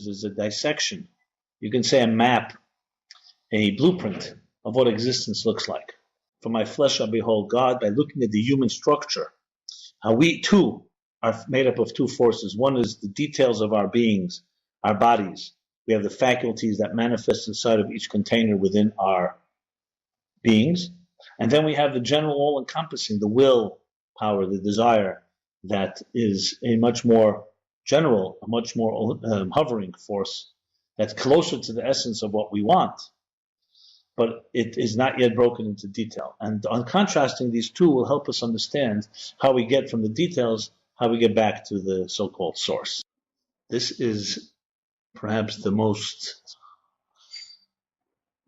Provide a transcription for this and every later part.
is a dissection. You can say a map, a blueprint of what existence looks like. For my flesh I behold God, by looking at the human structure, how we too are made up of two forces. One is the details of our beings, our bodies. We have the faculties that manifest inside of each container within our beings. And then we have the general all-encompassing, the will power, the desire, that is a much more general, a much more hovering force that's closer to the essence of what we want, but it is not yet broken into detail. And on contrasting these two will help us understand how we get from the details, how we get back to the so-called source. This is perhaps the most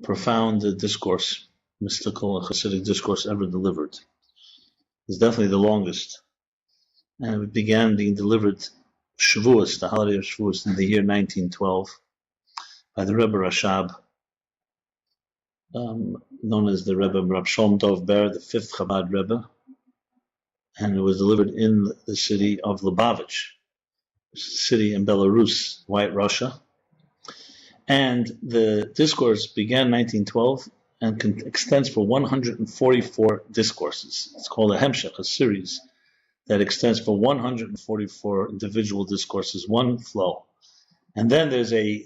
profound discourse, mystical and Hasidic discourse ever delivered. It's definitely the longest. And it began being delivered Shavuos, the holiday of Shavuos, in the year 1912 by the Rebbe Rashab, known as the Rebbe Rab Shalom Dov Ber, the fifth Chabad Rebbe, and it was delivered in the city of Lubavitch, which is a city in Belarus, White Russia. And the discourse began in 1912 and extends for 144 discourses. It's called a Hemshech, a series that extends for 144 individual discourses, one flow. And then there's a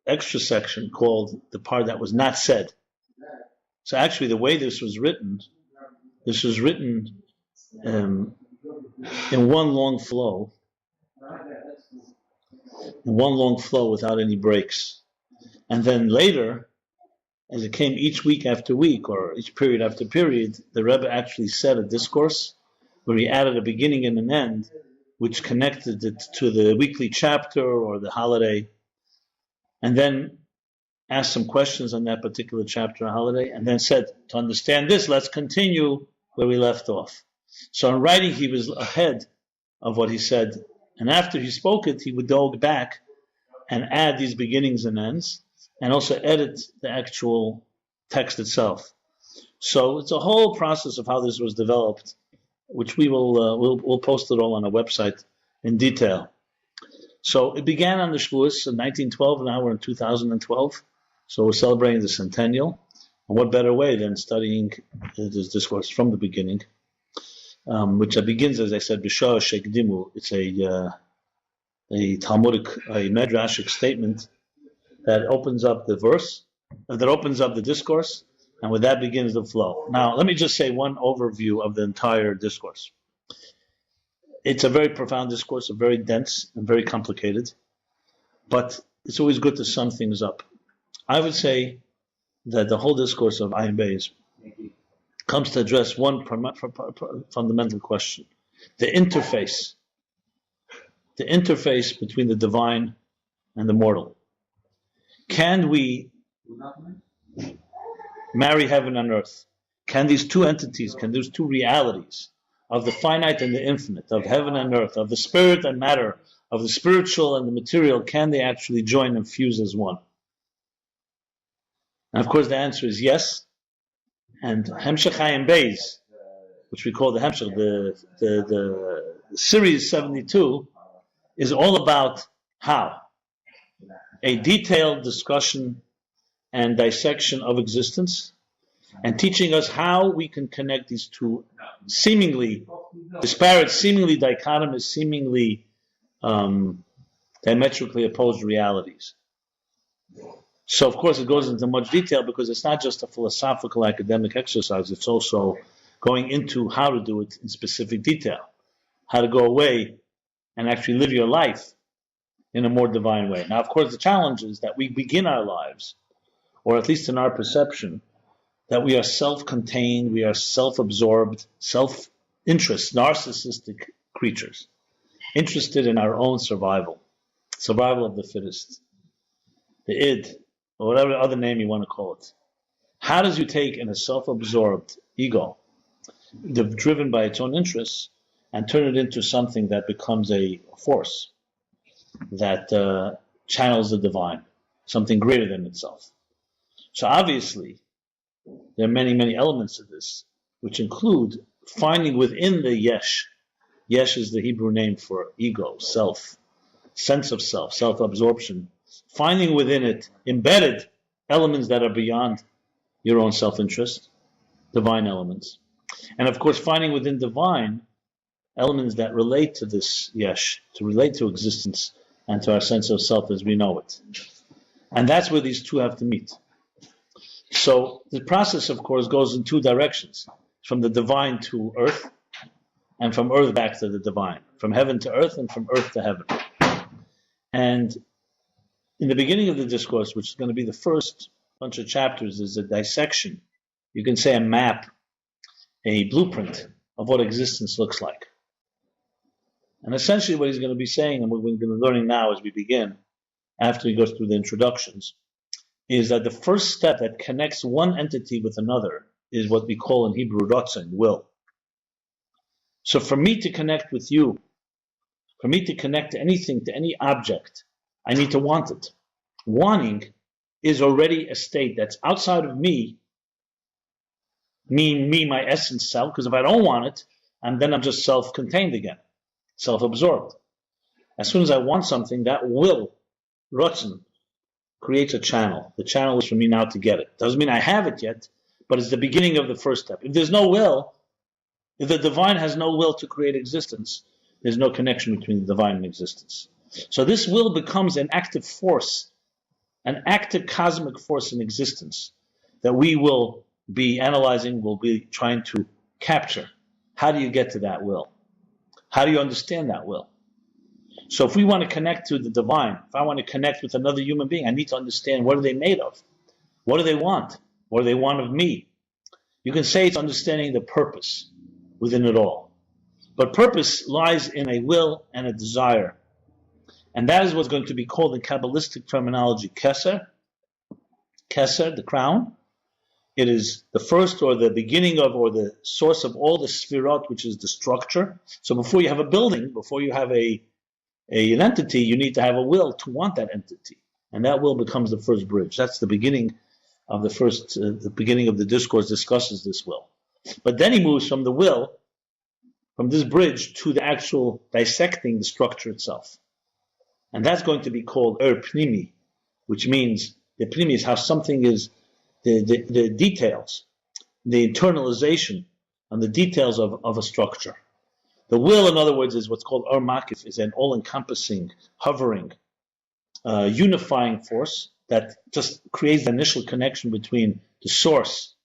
extra section called the part that was not said. So actually the way this was written in one long flow without any breaks. And then later, as it came each week after week, or each period after period, the Rebbe actually said a discourse where he added a beginning and an end, which connected it to the weekly chapter or the holiday, and then asked some questions on that particular chapter or holiday, and then said, to understand this, let's continue where we left off. So in writing, he was ahead of what he said, and after he spoke it, he would go back and add these beginnings and ends, and also edit the actual text itself. So it's a whole process of how this was developed, which we will we'll post it all on our website in detail. So it began on the Shavuos in 1912, and now we're in 2012. So we're celebrating the centennial. And what better way than studying this discourse from the beginning, which begins, as I said, B'shah Shekdimu. It's a Talmudic, a Medrashic statement that opens up the verse, that opens up the discourse, and with that begins the flow. Now, let me just say one overview of the entire discourse. It's a very profound discourse, very dense and very complicated, but it's always good to sum things up. I would say that the whole discourse of Ayin Beis comes to address one fundamental question: the interface between the divine and the mortal. Can we marry heaven and earth? Can these two entities, can these two realities of the finite and the infinite, of heaven and earth, of the spirit and matter, of the spiritual and the material, can they actually join and fuse as one? And of course the answer is yes. And Hemshech Ayin Beis, which we call the Hemshech, the series 72, is all about how. A detailed discussion and dissection of existence, and teaching us how we can connect these two seemingly disparate, seemingly dichotomous, seemingly diametrically opposed realities. So, of course, it goes into much detail because it's not just a philosophical academic exercise, it's also going into how to do it in specific detail, how to go away and actually live your life in a more divine way. Now, of course, the challenge is that we begin our lives, or at least in our perception, that we are self-contained, we are self-absorbed, self-interest, narcissistic creatures, interested in our own survival of the fittest, the id, or whatever other name you want to call it. How does you take in a self-absorbed ego, driven by its own interests, and turn it into something that becomes a force that channels the divine, something greater than itself? So obviously, there are many, many elements of this, which include finding within the yesh. Yesh is the Hebrew name for ego, self, sense of self, self-absorption, finding within it embedded elements that are beyond your own self-interest, divine elements. And of course, finding within divine elements that relate to this yesh, to relate to existence and to our sense of self as we know it. And that's where these two have to meet. So the process, of course, goes in two directions, from the divine to earth, and from earth back to the divine, from heaven to earth and from earth to heaven. And in the beginning of the discourse, which is going to be the first bunch of chapters, is a dissection. You can say a map, a blueprint of what existence looks like. And essentially what he's going to be saying, and what we're going to be learning now as we begin, after he goes through the introductions, is that the first step that connects one entity with another is what we call in Hebrew ratzon, will. So for me to connect with you, for me to connect to anything, to any object, I need to want it. Wanting is already a state that's outside of me, me, my essence self, because if I don't want it, and then I'm just self-contained again, self-absorbed. As soon as I want something, that will, ratzon, creates a channel. The channel is for me now to get it. Doesn't mean I have it yet, but it's the beginning of the first step. If there's no will, if the divine has no will to create existence, there's no connection between the divine and existence. So this will becomes an active force, an active cosmic force in existence that we will be analyzing, will be trying to capture. How do you get to that will? How do you understand that will? So if we want to connect to the divine, if I want to connect with another human being, I need to understand what are they made of? What do they want? What do they want of me? You can say it's understanding the purpose within it all. But purpose lies in a will and a desire. And that is what's going to be called in Kabbalistic terminology keser. Keser, the crown. It is the first or the beginning of or the source of all the sfirot, which is the structure. So before you have a building, before you have an entity, you need to have a will to want that entity. And that will becomes the first bridge. That's the beginning of the beginning of the discourse discusses this will. But then he moves from the will, from this bridge, to the actual dissecting the structure itself. And that's going to be called pnimi, which means the pnimi is how something is, the details, the internalization and the details of a structure. The will, in other words, is what's called makif, is an all-encompassing, hovering, unifying force that just creates the initial connection between the source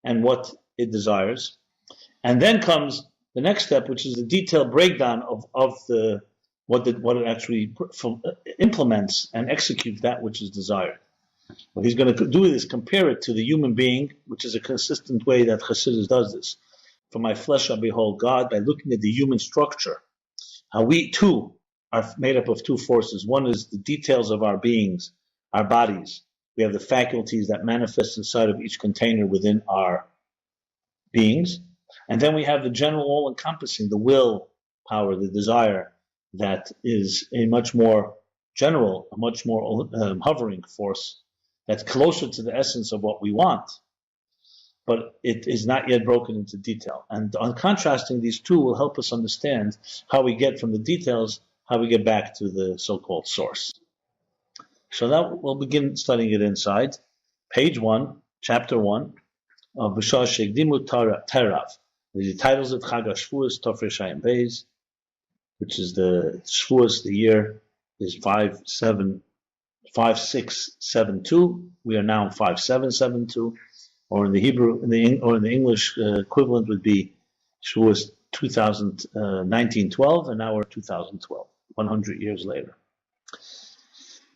and what it desires. And then comes the next step, which is the detailed breakdown of what it actually implements and executes that which is desired. What he's going to do is compare it to the human being, which is a consistent way that Chassidus does this. For my flesh I behold God, by looking at the human structure, how we too are made up of two forces. One is the details of our beings, our bodies. We have the faculties that manifest inside of each container within our beings. And then we have the general all-encompassing, the will power, the desire, that is a much more general, a much more hovering force that's closer to the essence of what we want, but it is not yet broken into detail. And on contrasting these two will help us understand how we get from the details, how we get back to the so-called source. So that we'll begin studying it inside. Page 1, chapter 1 of B'shah Shegdimu Terav. The titles of Chag HaShavuos Tofresh Hayim Beis, which is the Shavuos, the year is 5672. We are now in 5772, or in the Hebrew, or in the English equivalent would be Shavuos 1912, and now we're 2012, 100 years later.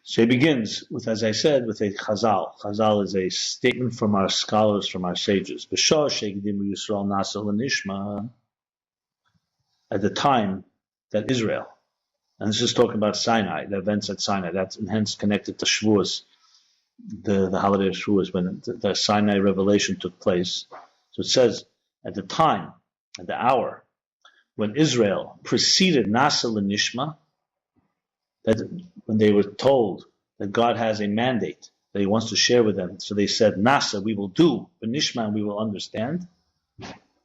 So he begins with, as I said, with a chazal. Chazal is a statement from our scholars, from our sages. B'shah she'ekdimu Yisrael nasa l'nishma, at the time that Israel, and this is talking about Sinai, the events at Sinai, that's hence connected to Shavuos, the holiday of Shavuos, when the Sinai revelation took place. So it says, at the time, at the hour, when Israel preceded Nasa l'nishma, that when they were told that God has a mandate that he wants to share with them, so they said, Nasa, we will do, but Nishma, we will understand.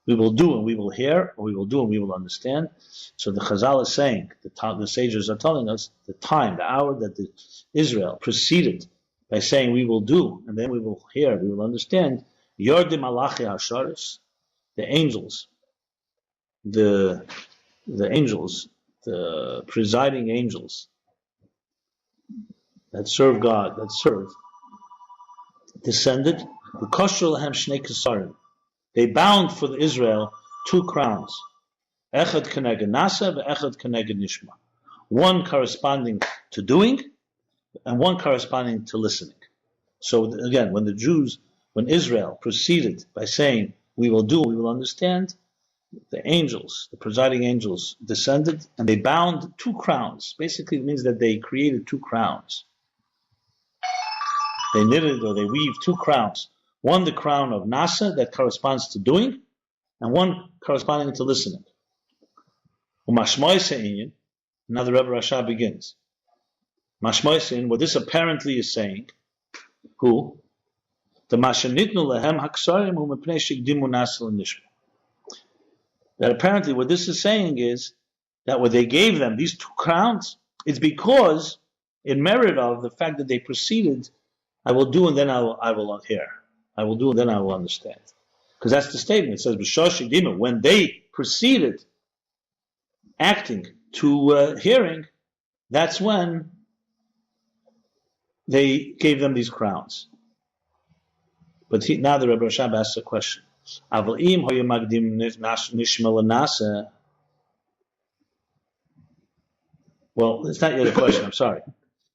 We will do and we will hear, or we will do and we will understand. So the Chazal is saying, the sages are telling us, the time, the hour that Israel proceeded by saying we will do, and then we will hear, we will understand, Yordim Malachi Hasharis, the angels, the angels, the presiding angels that serve God, descended, the Koshel Lahem Shnei Kesarim. They bound for Israel 2 crowns. Echad Keneged Nasa, Echad Keneged Nishma. One corresponding to doing, and one corresponding to listening. So again, when Israel proceeded by saying, we will do, we will understand, the angels, the presiding angels, descended and they bound 2 crowns. Basically, it means that they created 2 crowns. They knitted or they weaved 2 crowns. One, the crown of Nasa, that corresponds to doing, and one corresponding to listening. Now the Rebbe Rasha begins. Mashmoisin, what this apparently is saying, who? The Mashanitnu Lehem Haksarim Hu Mepnei Shigdimu Nasa L'Nishma. That apparently what this is saying is that what they gave them, these 2 crowns, it's because, in merit of the fact that they proceeded, I will do and then I will hear. I will do and then I will understand. Because that's the statement. It says, B'shosh Shigdimu, when they proceeded acting to hearing, that's when they gave them these crowns. But now the Rebbe Rashab asks a question. Well, it's not yet a question, I'm sorry.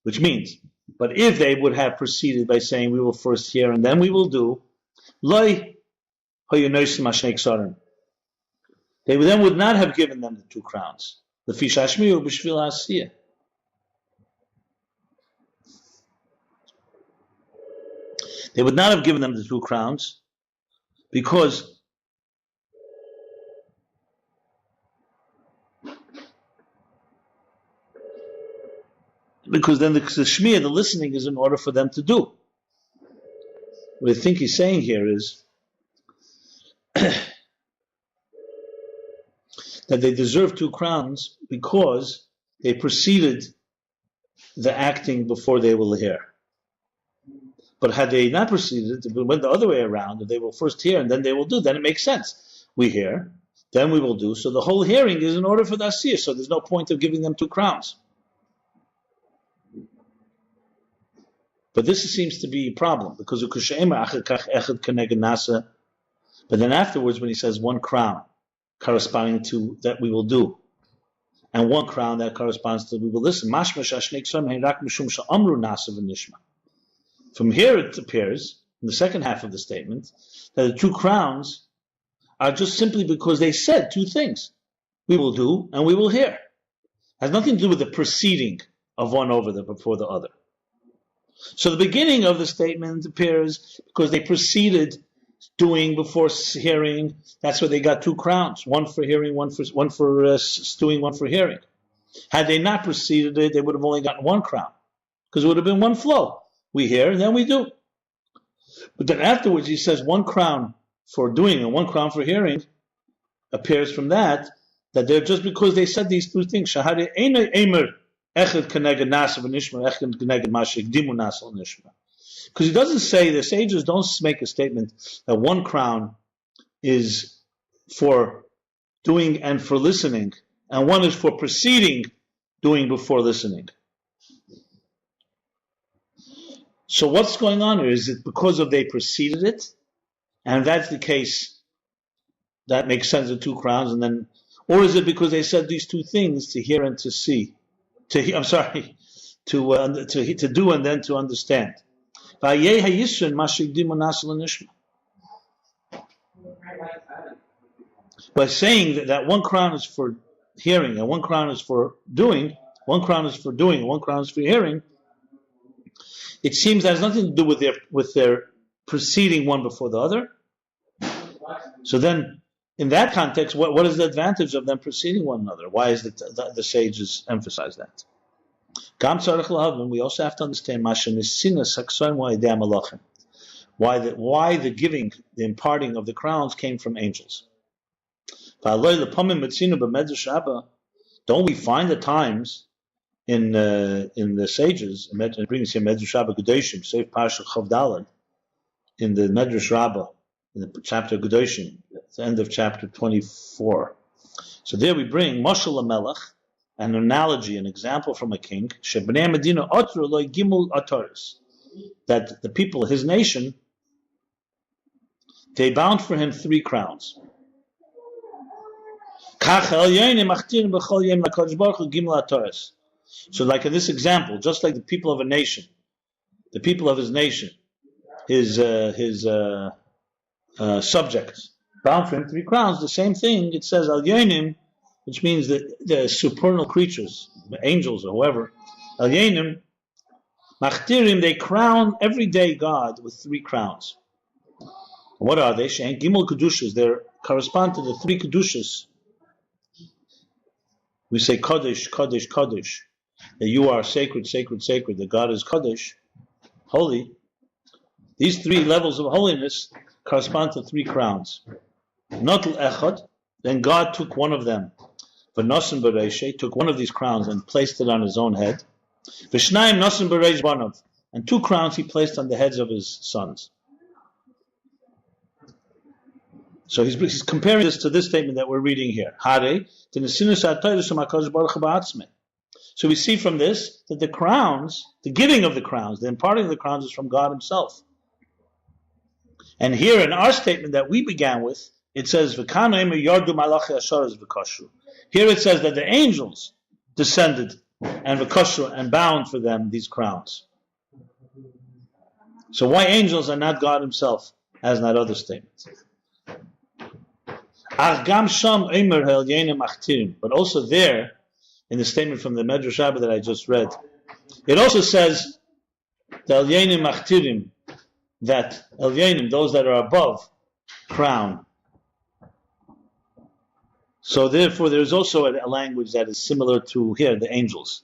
Which means, but if they would have proceeded by saying, we will first hear and then we will do, they then would not have given them the 2 crowns. The Fishashmi or Bishvil Asiyah. They would not have given them the 2 crowns because then the shmiya, the listening, is in order for them to do. What I think he's saying here is that they deserve 2 crowns because they preceded the acting before they will hear. But had they not proceeded, if it went the other way around, if they will first hear and then they will do, then it makes sense. We hear, then we will do. So the whole hearing is in order for the asiyah, so there's no point of giving them 2 crowns. But this seems to be a problem, because but then afterwards when he says 1 crown corresponding to that we will do, and 1 crown that corresponds to we will listen. From here it appears, in the second half of the statement, that the 2 crowns are just simply because they said 2 things. We will do and we will hear. It has nothing to do with the proceeding of one before the other. So the beginning of the statement appears because they proceeded doing before hearing. That's where they got 2 crowns, 1 for hearing, one for doing, 1 for hearing. Had they not proceeded it, they would have only gotten 1 crown, because it would have been 1 flow. We hear and then we do. But then afterwards he says 1 crown for doing and 1 crown for hearing. Appears from that they're just because they said these 2 things. Shahari Eina Eimer Echad Keneged Nasa v'Nishma, Echad Keneged Mashik Dimu Nasa v'Nishma. Because he doesn't say, the sages don't make a statement that 1 crown is for doing and for listening, and 1 is for preceding doing before listening. So what's going on here? Is it because of they preceded it? And if that's the case, that makes sense of 2 crowns, and then, or is it because they said these 2 things to hear and to see? To do and then to understand. By saying that 1 crown is for hearing and 1 crown is for doing, 1 crown is for doing and 1 crown is for hearing, it seems that has nothing to do with their preceding one before the other. So then, in that context, what is the advantage of them preceding one another? Why is the sages emphasize that? We also have to understand why the giving, the imparting of the crowns came from angels. Don't we find the times in the sages, it brings here Medrash Rabbah Gedoshim, Seif Parsha Chav Daled, in the Medrash Rabbah, in the chapter Gedoshim, at the end of chapter 24. So there we bring Mashal HaMelech, an analogy, an example from a king, Shebnei Medina Otru Loi Gimul Ataris, that the people, his nation, they bound for him 3 crowns. So like in this example, just like the people of a nation, the people of his nation, his subjects, bound for him 3 crowns, the same thing, it says al yonim, which means that the supernal creatures, the angels or whoever, al yonim, machtirim, they crown every day God with 3 crowns. What are they? She'en gimel kedushas, they correspond to the 3 kedushas. We say Kodesh, Kodesh, Kodesh, that you are sacred, sacred, sacred, that God is Kodesh, holy. These 3 levels of holiness correspond to 3 crowns. Notel Echad, then God took one of them. V'nosen Bereishe, took one of these crowns and placed it on his own head. V'shnayim nosen Bereish Banav, and 2 crowns he placed on the heads of his sons. So he's comparing this to this statement that we're reading here. So we see from this that the crowns, the giving of the crowns, the imparting of the crowns is from God himself. And here in our statement that we began with, it says, Here it says that the angels descended and bound for them these crowns. So why angels are not God himself, as in that other statement? But also there, in the statement from the Medrash Rabbah that I just read, it also says that those that are above, crown. So therefore there's also a language that is similar to here, the angels.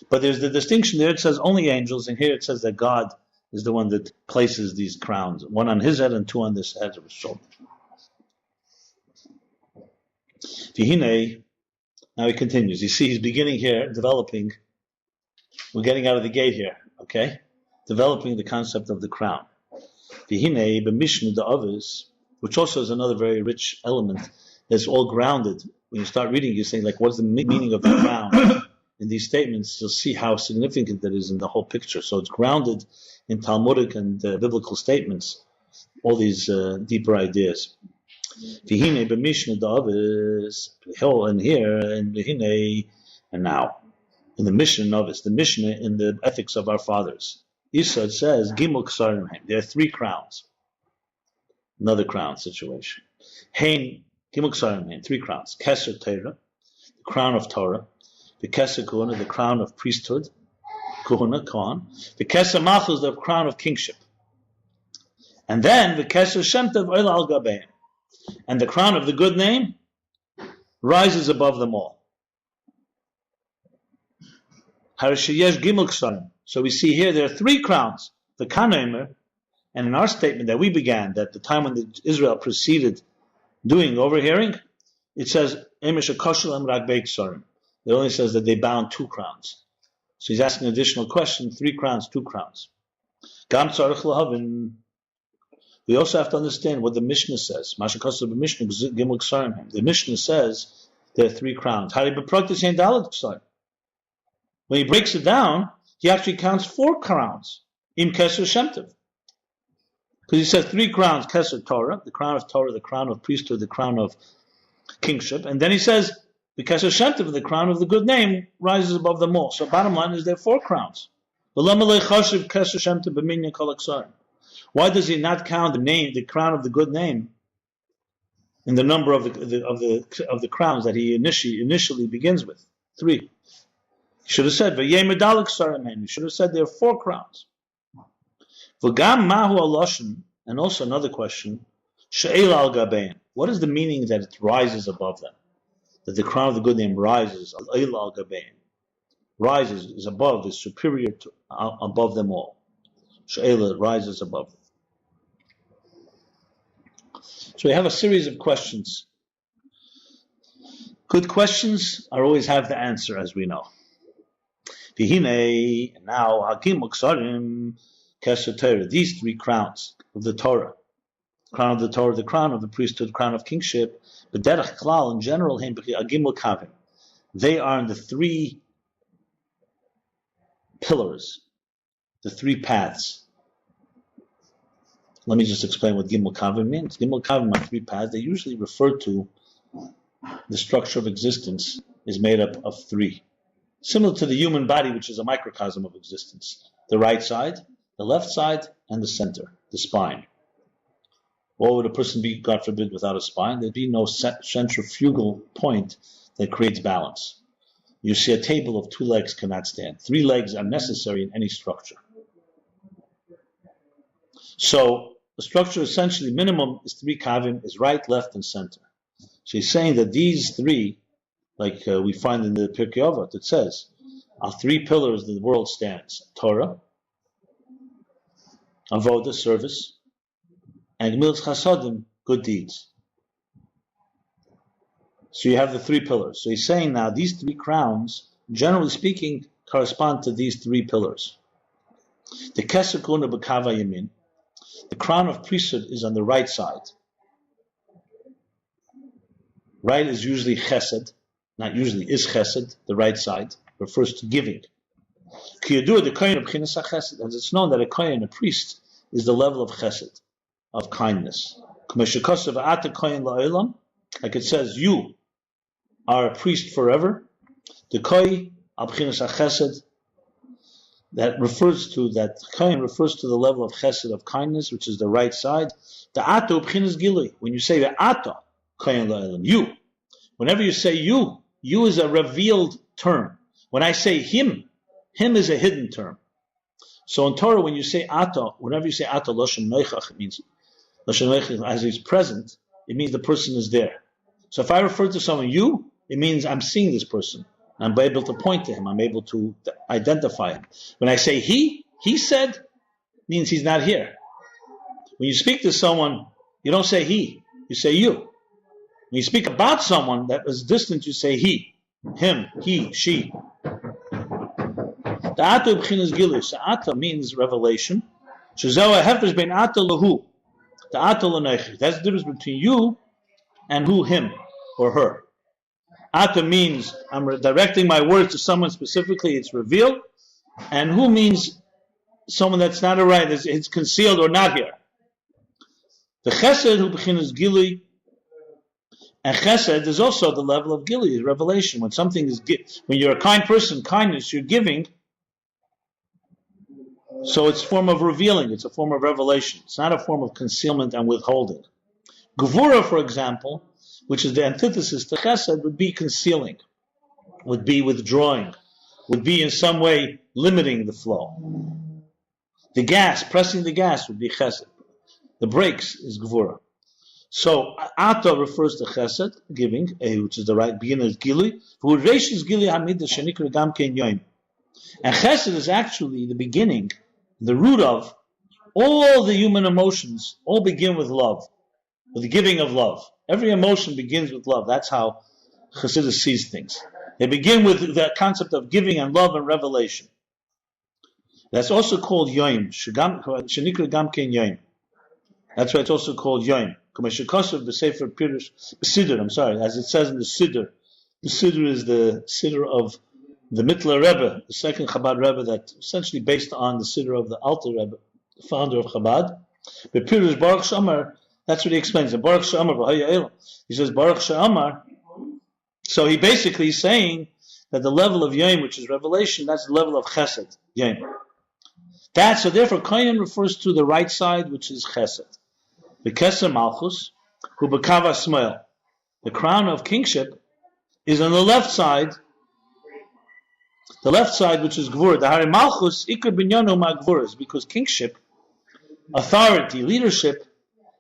But there's the distinction there, it says only angels, and here it says that God is the one that places these crowns, one on his head and 2 on this head of his shoulder. Now he continues. You see, he's beginning here, developing. We're getting out of the gate here, okay? Developing the concept of the crown. Vihine, b'mishna da'avis, which also is another very rich element that's all grounded. When you start reading, you're saying, like, what's the meaning of the crown? In these statements, you'll see how significant that is in the whole picture. So it's grounded in Talmudic and biblical statements, all these deeper ideas. Vihine b'mishna da'avis, and here, and vihine, and now, in the Mishnah Novice, the Mishnah in the ethics of our fathers. Yisod says, Gimel Ksarim Haim. There are 3 crowns. Another crown situation. Haim, Gimel Ksarim Haim, 3 crowns. Keser Torah, the crown of Torah. The Keser Kuhana, the crown of priesthood. Kuhana, Kohan. The Keser Malchus, the crown of kingship. And then, the Keser Shemtav Oil Al Gabeim. And the crown of the good name rises above them all. Harashayesh Gimel Ksarim. So we see here there are 3 crowns. The Kanoimer, and in our statement that we began, that the time when Israel proceeded doing overhearing, it says, Emish Akoshel Em Ragbei Ksarim. It only says that they bound 2 crowns. So he's asking an additional question, 3 crowns, 2 crowns. Gam Tzarech Lahavin. We also have to understand what the Mishnah says. The Mishnah says there are 3 crowns. When he breaks it down, he actually counts 4 crowns. Im Keser Shemtiv. Because he says 3 crowns, Keser Torah, the crown of Torah, the crown of priesthood, the crown of kingship. And then he says, the Keser Shemtiv, the crown of the good name, rises above them all. So bottom line is there are 4 crowns. Why does he not count the name, the crown of the good name, in the number of the crowns that he initially begins with? 3. He should have said, he should have said there are 4 crowns. And also another question, what is the meaning that it rises above them? That the crown of the good name rises, rises, is above, is superior to, above them all. She'ela rises above them. So we have a series of questions Good questions always have the answer, as we know. Now, these three crowns of the Torah, crown of the Torah, the crown of the priesthood, crown of kingship, but derech klal in general, they are in the three pillars, the three paths. Let me just explain what Gimel Kavim means. Gimel Kavim are three paths. They usually refer to the structure of existence is made up of three. Similar to the human body, which is a microcosm of existence. The right side, the left side, and the center, the spine. What would a person be, God forbid, without a spine? There'd be no centrifugal point that creates balance. You see a table of two legs cannot stand. Three legs are necessary in any structure. So the structure essentially minimum is three kavim, is right, left, and center. So he's saying that these three, like we find in the Pirkei Avot, it says, are three pillars that the world stands. Torah, Avodah, service, and Gemilas Chasadim, good deeds. So you have the three pillars. So he's saying now these three crowns, generally speaking, correspond to these three pillars. The Keser Kuna B'Kava Yamin, the crown of priesthood is on the right side. Right is usually chesed, not usually, is chesed, the right side, refers to giving. As it's known that a kohen, a priest, is the level of chesed, of kindness. Like it says, you are a priest forever. The kohen al b'chinas chesed, that kohen refers to the level of chesed, of kindness, which is the right side. The ato b'chinas gilui. When you say the ato kohen la'olam, you, whenever you say you is a revealed term. When I say him is a hidden term. So in Torah, when you say ato, whenever you say ato loshen noichach, it means loshen noichach as he's present. It means the person is there. So if I refer to someone you, it means I'm seeing this person. I'm able to point to him. I'm able to identify him. When I say he said, means he's not here. When you speak to someone, you don't say he, you say you. When you speak about someone that is distant, you say he, him, he, she. The ato b'chinas gilui. So ato means revelation. Shezeh hafesh bein ato lahu. The ato l'neichich. That's the difference between you and who, him or her. Ato means I'm directing my words to someone specifically, it's revealed. And who means someone that's not right, it's concealed or not here. The chesed hu b'chinas gilui. And chesed is also the level of gilui, revelation. When something is, when you're a kind person, kindness, you're giving. So it's a form of revealing. It's a form of revelation. It's not a form of concealment and withholding. Gevura, for example, which is the antithesis to chesed, would be concealing, would be withdrawing, would be in some way limiting the flow. The gas, pressing the gas, would be chesed. The brakes is gevura. So ato refers to chesed, giving, which is the right beginning of gilui. And chesed is actually the beginning, the root of all the human emotions. All begin with love, with the giving of love. Every emotion begins with love. That's how Chassidus sees things. They begin with the concept of giving and love and revelation. That's also called yoim. Shenikra gam ken yoim. That's why it's also called yoim. As it says in the Siddur. The Siddur is the Siddur of the Mittler Rebbe, the second Chabad Rebbe, that essentially based on the Siddur of the Alter Rebbe, the founder of Chabad. But Pirush Baruch Shamar, that's what he explains. In Baruch Shamar, he says Baruch Shamar. So he basically is saying that the level of Yom, which is revelation, that's the level of Chesed, Yom. So therefore, Kohen refers to the right side, which is Chesed. The Keser Malchus, who B'Kava Smoel. The crown of kingship is on the left side. The left side, which is Gvur. The Hari Malchus, Iker Binyano Ma Gvuras, because kingship, authority, leadership,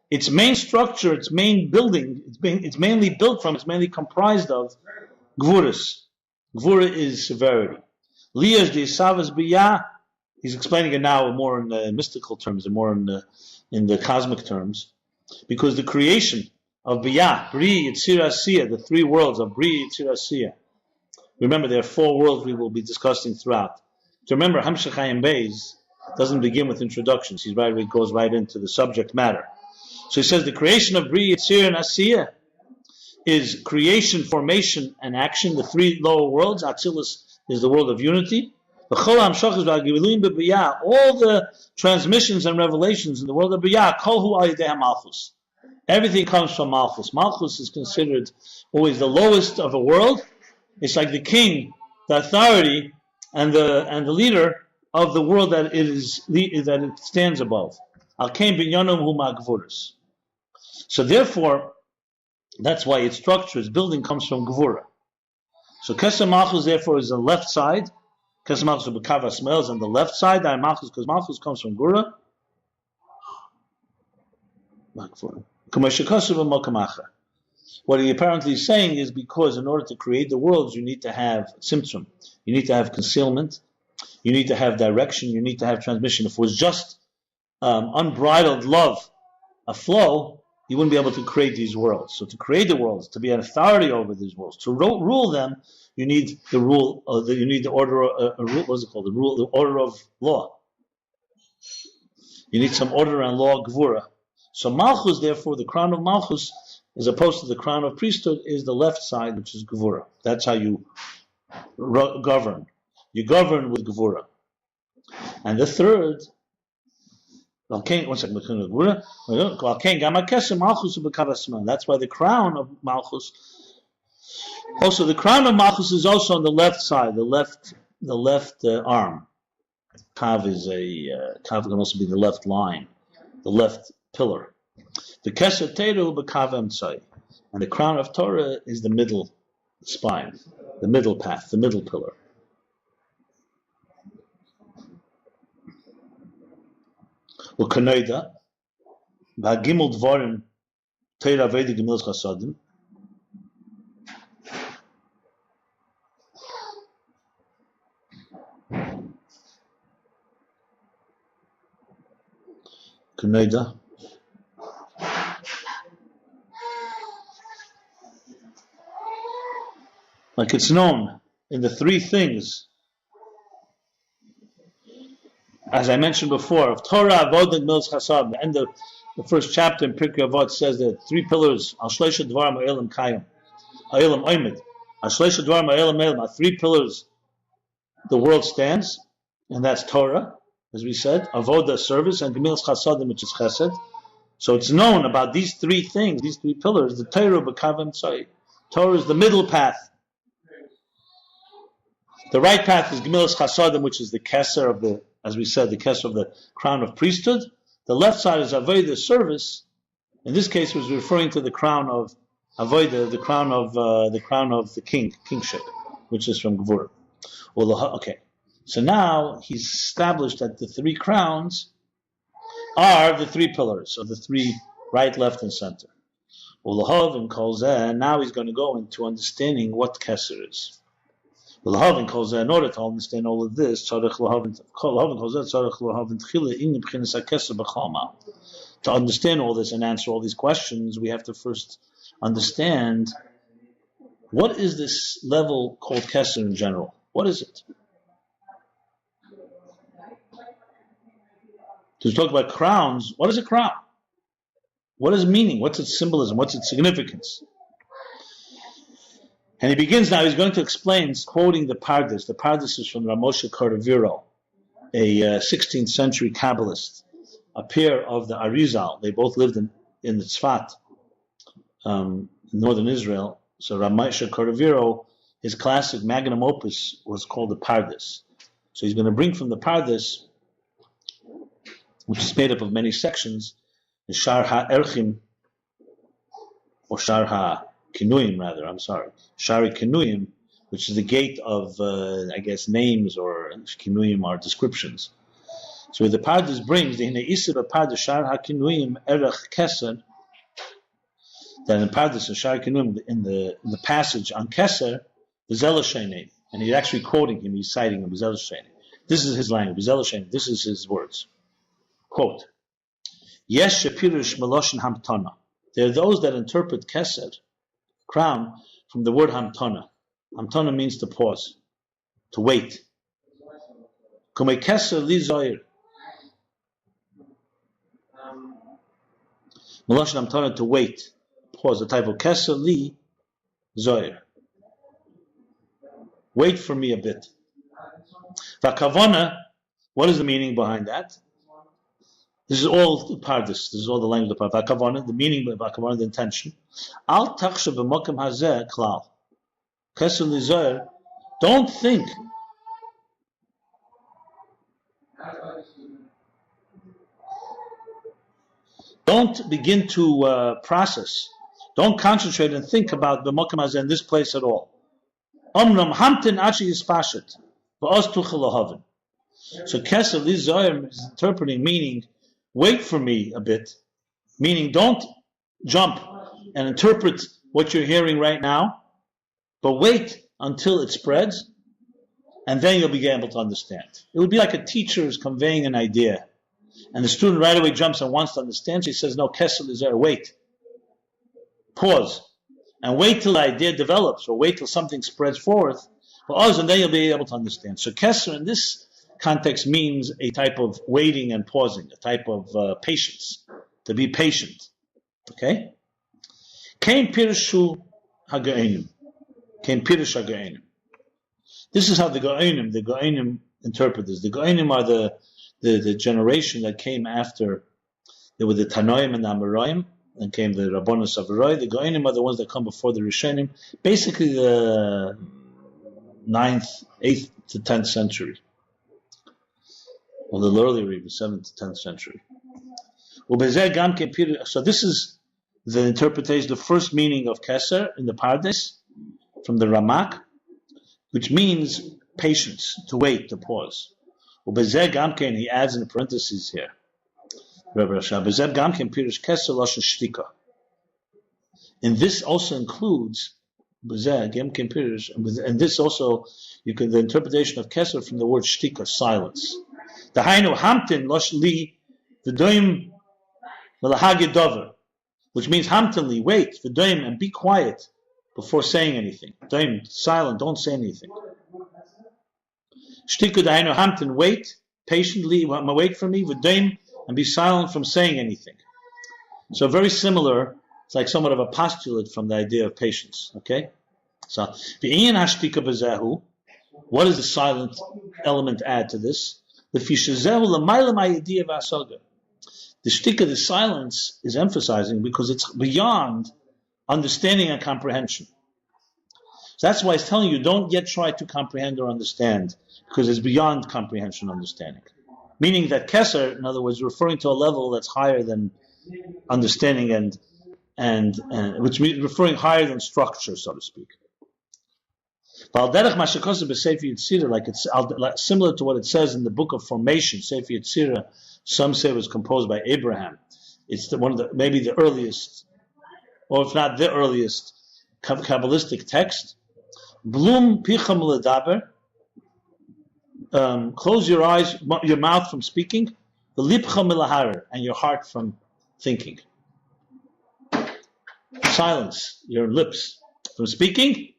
its main structure, its main building, it's mainly built from, it's mainly comprised of Gvuras. Gvura is severity. Liyas de Savas Biyah, he's explaining it now more in the mystical terms and more in the cosmic terms, because the creation of Biyah, Bri, Yitzir, Asiya, the three worlds of Bri, Yitzir, Asiya. Remember, there are four worlds we will be discussing throughout. To remember, Hamshech Hayim Beis doesn't begin with introductions. He goes right into the subject matter. So he says the creation of Bri, Yitzir, and Asiya is creation, formation, and action, the three lower worlds. Atzilus is the world of unity. All the transmissions and revelations in the world of Biyah, Kolhu al Yedei Malchus. Everything comes from Malchus. Malchus is considered always the lowest of a world. It's like the king, the authority, and the leader of the world that it stands above. Al Kain Binyanim Hu Ma'Gvuras. So therefore, that's why its structure, its building comes from Gvura. So Kesem Malchus therefore is the left side. Kesem Malchus B'Kava smells on the left side. Malchus, because Malchus comes from Gvura. What he apparently is saying is because in order to create the worlds, you need to have tzimtzum, you need to have concealment, you need to have direction, you need to have transmission. If it was just unbridled love, a flow, you wouldn't be able to create these worlds. So to create the worlds, to be an authority over these worlds, to rule them, you need the rule. You need the order. What's it called? The order of law. You need some order and law, gvura. So Malchus, therefore, the crown of Malchus, as opposed to the crown of priesthood, is the left side, which is gvura. That's how you govern. You govern with gvura. And the third. That's why the crown of Malchus. Also, the crown of Malchus is also on the left side, the left arm. Kav Kav can also be the left line, the left pillar. The Keser Teru b'Kav Emtzai, and the crown of Torah is the middle spine, the middle path, the middle pillar. U'Kanoida, v'Hagimel Dvarim Teira Vedi Gemilas Chasadim. Kanoida. Like it's known in the three things, as I mentioned before, of Torah, Avod, and Gemilas Chasad. The end of the first chapter in Pirkei Avot says that three pillars, Al Shleisha Dvarim Ha'elam Kayim, Ha'elam Oimid, Al Shleisha Dvarim Ha'elam Elam, are three pillars the world stands, and that's Torah, as we said, Avoda, service, and Gemilas Chasadim, which is Chesed. So it's known about these three things, these three pillars, the Torah, B'Kav Emtzai. Torah is the middle path. The right path is Gemilas Chasadim, which is the Keser of the, as we said, the Keser of the crown of priesthood. The left side is Avodah, service. In this case, it was referring to the crown of Avodah, the crown of the kingship, which is from Gvur. Well, okay. So now he's established that the three crowns are the three pillars of the three right, left, and center. And now he's going to go into understanding what Keser is. In order to understand all of this, to understand all this and answer all these questions, we have to first understand what is this level called Keser in general. What is it? To talk about crowns, what is a crown? What is meaning? What's its symbolism? What's its significance? And he begins now, he's going to explain, quoting the Pardes. The Pardes is from Ramosha Cordovero, a 16th century Kabbalist, a peer of the Arizal. They both lived in the Tzfat, northern Israel. So Ramosha Cordovero, his classic magnum opus was called the Pardes. So he's going to bring from the Pardes, which is made up of many sections, the Shar HaErchim, or Shar HaKinuyim rather, Shari Kinuyim, which is the gate of, names, or Kinuyim are descriptions. So the Pardes brings, the Hine Isra Pardes Shar HaKinuyim Erech Keser, that in Pardes of Shari Kinuyim, in the passage on Keser, the Zelashene, and he's actually quoting him, he's citing him, Zelashene. This is his language, Zelashene, this is his words. Quote, Yesh Shapirish Meloshin Hamtana. There are those that interpret keser, crown, from the word hamtana. Hamtana means to pause, to wait. Kumei keser li zoyer. Meloshin hamtana, to wait, pause. The type of keser li zoyer. Wait for me a bit. Vakavona, what is the meaning behind that? This is all the part. This is all the language of the part. Vakavona, the meaning of vakavona, the intention. Al takshav b'mokem hazeh klal. Keser li zoyer. Don't think. Don't begin to process. Don't concentrate and think about the mokem hazeh in this place at all. Omnam hamtin achi yispashet v'oz tuchel lahavin. So keser li zoyer is interpreting, meaning, wait for me a bit, meaning don't jump and interpret what you're hearing right now, but wait until it spreads, and then you'll be able to understand. It would be like a teacher is conveying an idea, and the student right away jumps and wants to understand, so he says, no, keser li zoyer, wait. Pause. And wait till the idea develops, or wait till something spreads forth, and then you'll be able to understand. So keser in this context means a type of waiting and pausing, a type of patience, to be patient. Okay? Kain pirshu haga'enim. Kain pirush haga'enim. This is how the Go'enim interpret this. The Go'enim are the generation that came after. There were the Tanoim and the Amoraim, then came the Rabbonos of Aroi. The Go'enim are the ones that come before the Rishonim, basically the 9th, 8th to 10th century. Or the earlier, even 7th to 10th century. So this is the interpretation, the first meaning of Keser in the Pardes, from the Ramak, which means patience, to wait, to pause. He adds in the parentheses here, and this also includes, and this also, the interpretation of Keser from the word shtika, silence. The Hainu Hamtin Losh Li V'doim V'lahagi Dover, which means Hamtin Li, wait, V'doim, and be quiet before saying anything. Doim, silent, don't say anything. Shtiku the Hainu Hamtin, wait, patiently, wait for me, V'doim, and be silent from saying anything. So very similar, it's like somewhat of a postulate from the idea of patience. Okay? So, V'inyan Hashtika B'zehu, what does the silent element add to this? The shtika, the silence, is emphasizing because it's beyond understanding and comprehension. So that's why it's telling you, don't yet try to comprehend or understand, because it's beyond comprehension and understanding. Meaning that Keser, in other words, referring to a level that's higher than understanding and which means referring higher than structure, so to speak. Like it's similar to what it says in the book of formation, Sefer Yetzirah. Some say it was composed by Abraham. It's maybe the earliest, or if not the earliest, Kabbalistic text. Blum picham ledaber. Close your eyes, your mouth from speaking. The lipcha milahar, and your heart from thinking. Silence your lips from speaking,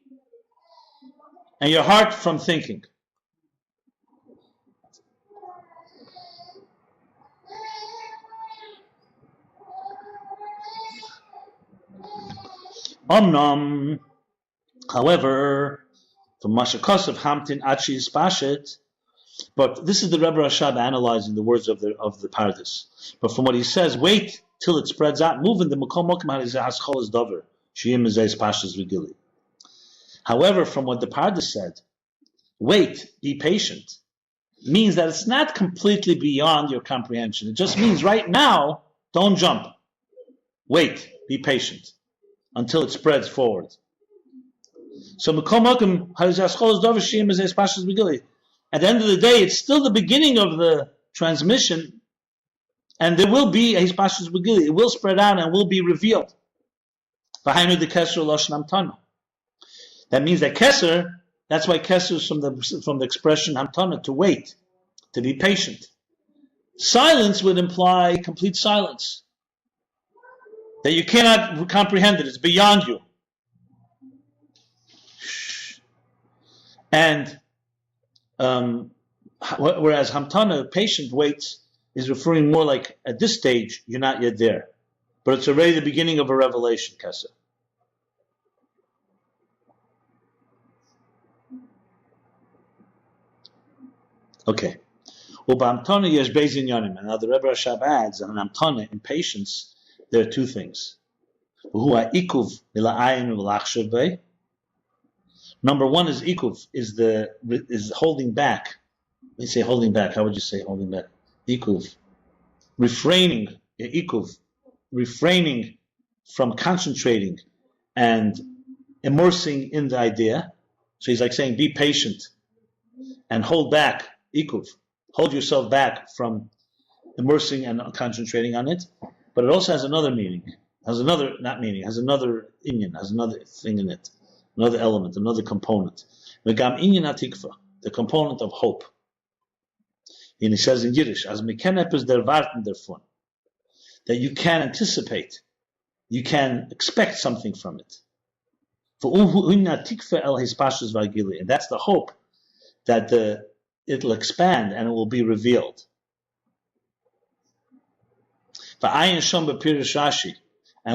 and your heart from thinking. However, from Mashakos of Hamtin Achi Spashet, but this is the Rebbe Rashab analyzing the words of the Pardes. But from what he says, wait till it spreads out, move in the Makom Mokim Haschol Dover, Shiyim Mezei Spashas Vigili. However, from what the Pardes said, wait, be patient, means that it's not completely beyond your comprehension. It just means right now, don't jump. Wait, be patient until it spreads forward. So at the end of the day, it's still the beginning of the transmission, and there will be a hispashus begili. It will spread out and will be revealed. That means that keser. That's why keser is from the expression hamtana, to wait, to be patient. Silence would imply complete silence. that you cannot comprehend it. It's beyond you. And whereas hamtana, patient waits, is referring more like at this stage you're not yet there, but it's already the beginning of a revelation. Kesser. Okay. And now the Rebbe Rashab adds, and hamtana, in patience, there are two things. Number one is ikuv, is holding back. When you say holding back, how would you say holding back? Ikuv. Refraining from concentrating and immersing in the idea. So he's like saying, be patient and hold back, ikuv. Hold yourself back from immersing and concentrating on it. But it also has another meaning. Has another inyan, has another thing in it. Another element, another component. The component of hope. And he says in Yiddish, as mekenep is der warten davon, that you can anticipate, you can expect something from it. And that's the hope that it'll expand and it will be revealed. And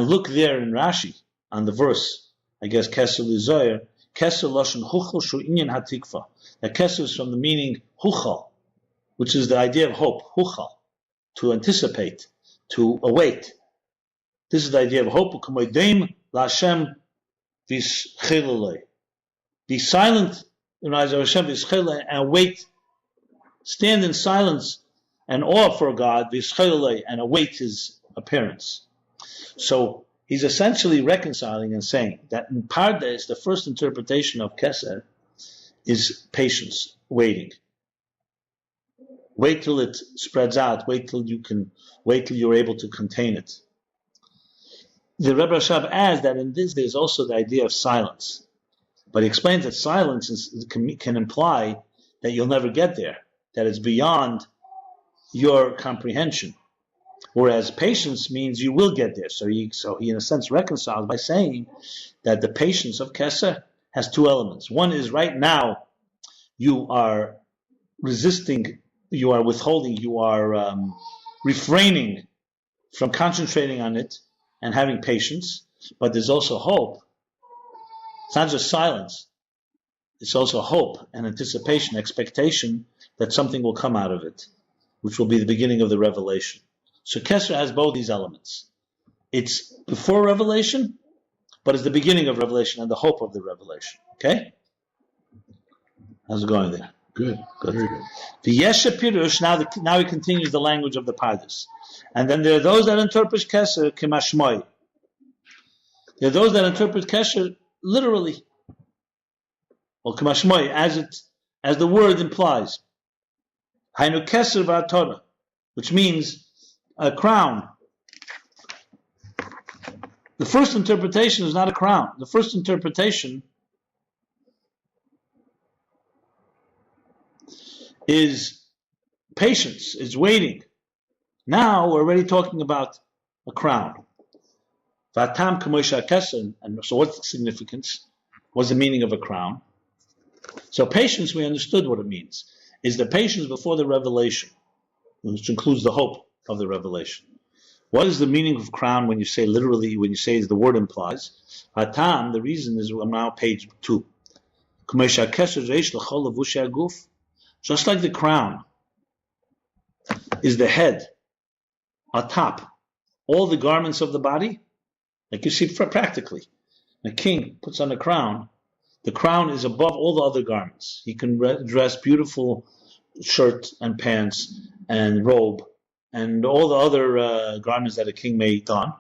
look there in Rashi on the verse, I guess Kesser Lizoyer, Kesser Lashon Huchal Shu Inyan Hatikva. That Kesser is from the meaning Huchal, which is the idea of hope, Huchal, to anticipate, to await. This is the idea of hope. Be silent in the eyes of Hashem and wait, stand in silence and awe for God, and await His appearance. So he's essentially reconciling and saying that in Pardes, the first interpretation of Keser is patience, waiting. Wait till it spreads out. Wait till you're able to contain it. The Rebbe Rashab adds that in this there's also the idea of silence, but he explains that silence can imply that you'll never get there, that it's beyond your comprehension. Whereas patience means you will get there. So he in a sense reconciles by saying that the patience of Keser has two elements. One is right now you are resisting, you are withholding, you are refraining from concentrating on it and having patience, but there's also hope. It's not just silence. It's also hope and anticipation, expectation that something will come out of it, which will be the beginning of the revelation. So Keser has both these elements. It's before revelation, but it's the beginning of revelation and the hope of the revelation. Okay? How's it going there? Good. Very good. The Yesha Pirush, now he continues the language of the Pardes. And then there are those that interpret Keser Kimashmoi. There are those that interpret Keser literally. Or Kimashmoi, as the word implies. Hainu Keser V'Torah, which means a crown. The first interpretation is not a crown. The first interpretation is patience, is waiting. Now we're already talking about a crown. Vatam Kamosha Keser, and so what's the significance? What's the meaning of a crown? So patience, we understood what it means. Is the patience before the revelation, which includes the hope of the revelation. What is the meaning of crown when you say literally, when you say as the word implies? Hatam, the reason is, I'm now page 2. Just like the crown is the head, atop, all the garments of the body, like you see practically. A king puts on a crown, the crown is above all the other garments. He can dress beautiful shirt and pants and robe and all the other garments that a king may don.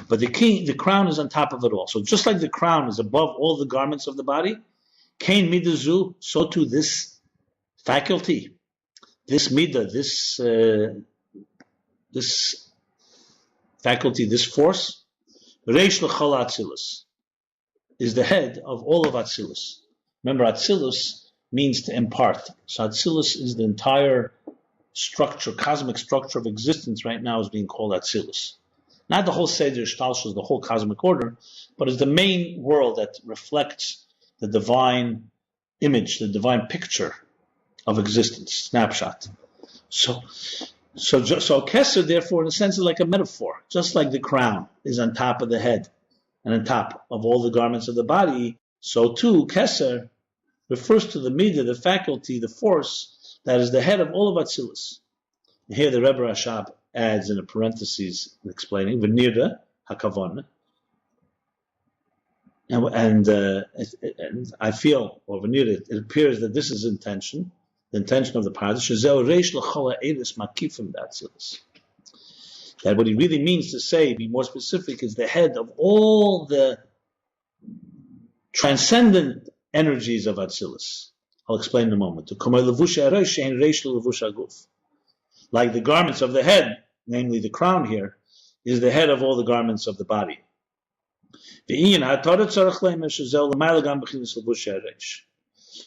But the crown is on top of it all. So just like the crown is above all the garments of the body, Kain midazu, so too this faculty, this midah, this faculty, this force, reish l'chol atzilus, is the head of all of atzilus. Remember, atzilus means to impart. So atzilus is the entire structure, cosmic structure of existence right now is being called atzilus. Not the whole Seder Shtalshus, the whole cosmic order, but is the main world that reflects the divine image, the divine picture of existence, snapshot. So Kesser, therefore, in a sense, is like a metaphor. Just like the crown is on top of the head and on top of all the garments of the body, so too Kesser refers to the midah, the faculty, the force that is the head of all of Atzilus. Here the Rebbe Rashab adds in a parenthesis explaining V'nira hakavon, and I feel, or V'nira, it appears that this is intention. The intention of the paradish is that what he really means to say, be more specific, is the head of all the transcendent energies of Atzilus. I'll explain in a moment. Like the garments of the head, namely the crown here, is the head of all the garments of the body.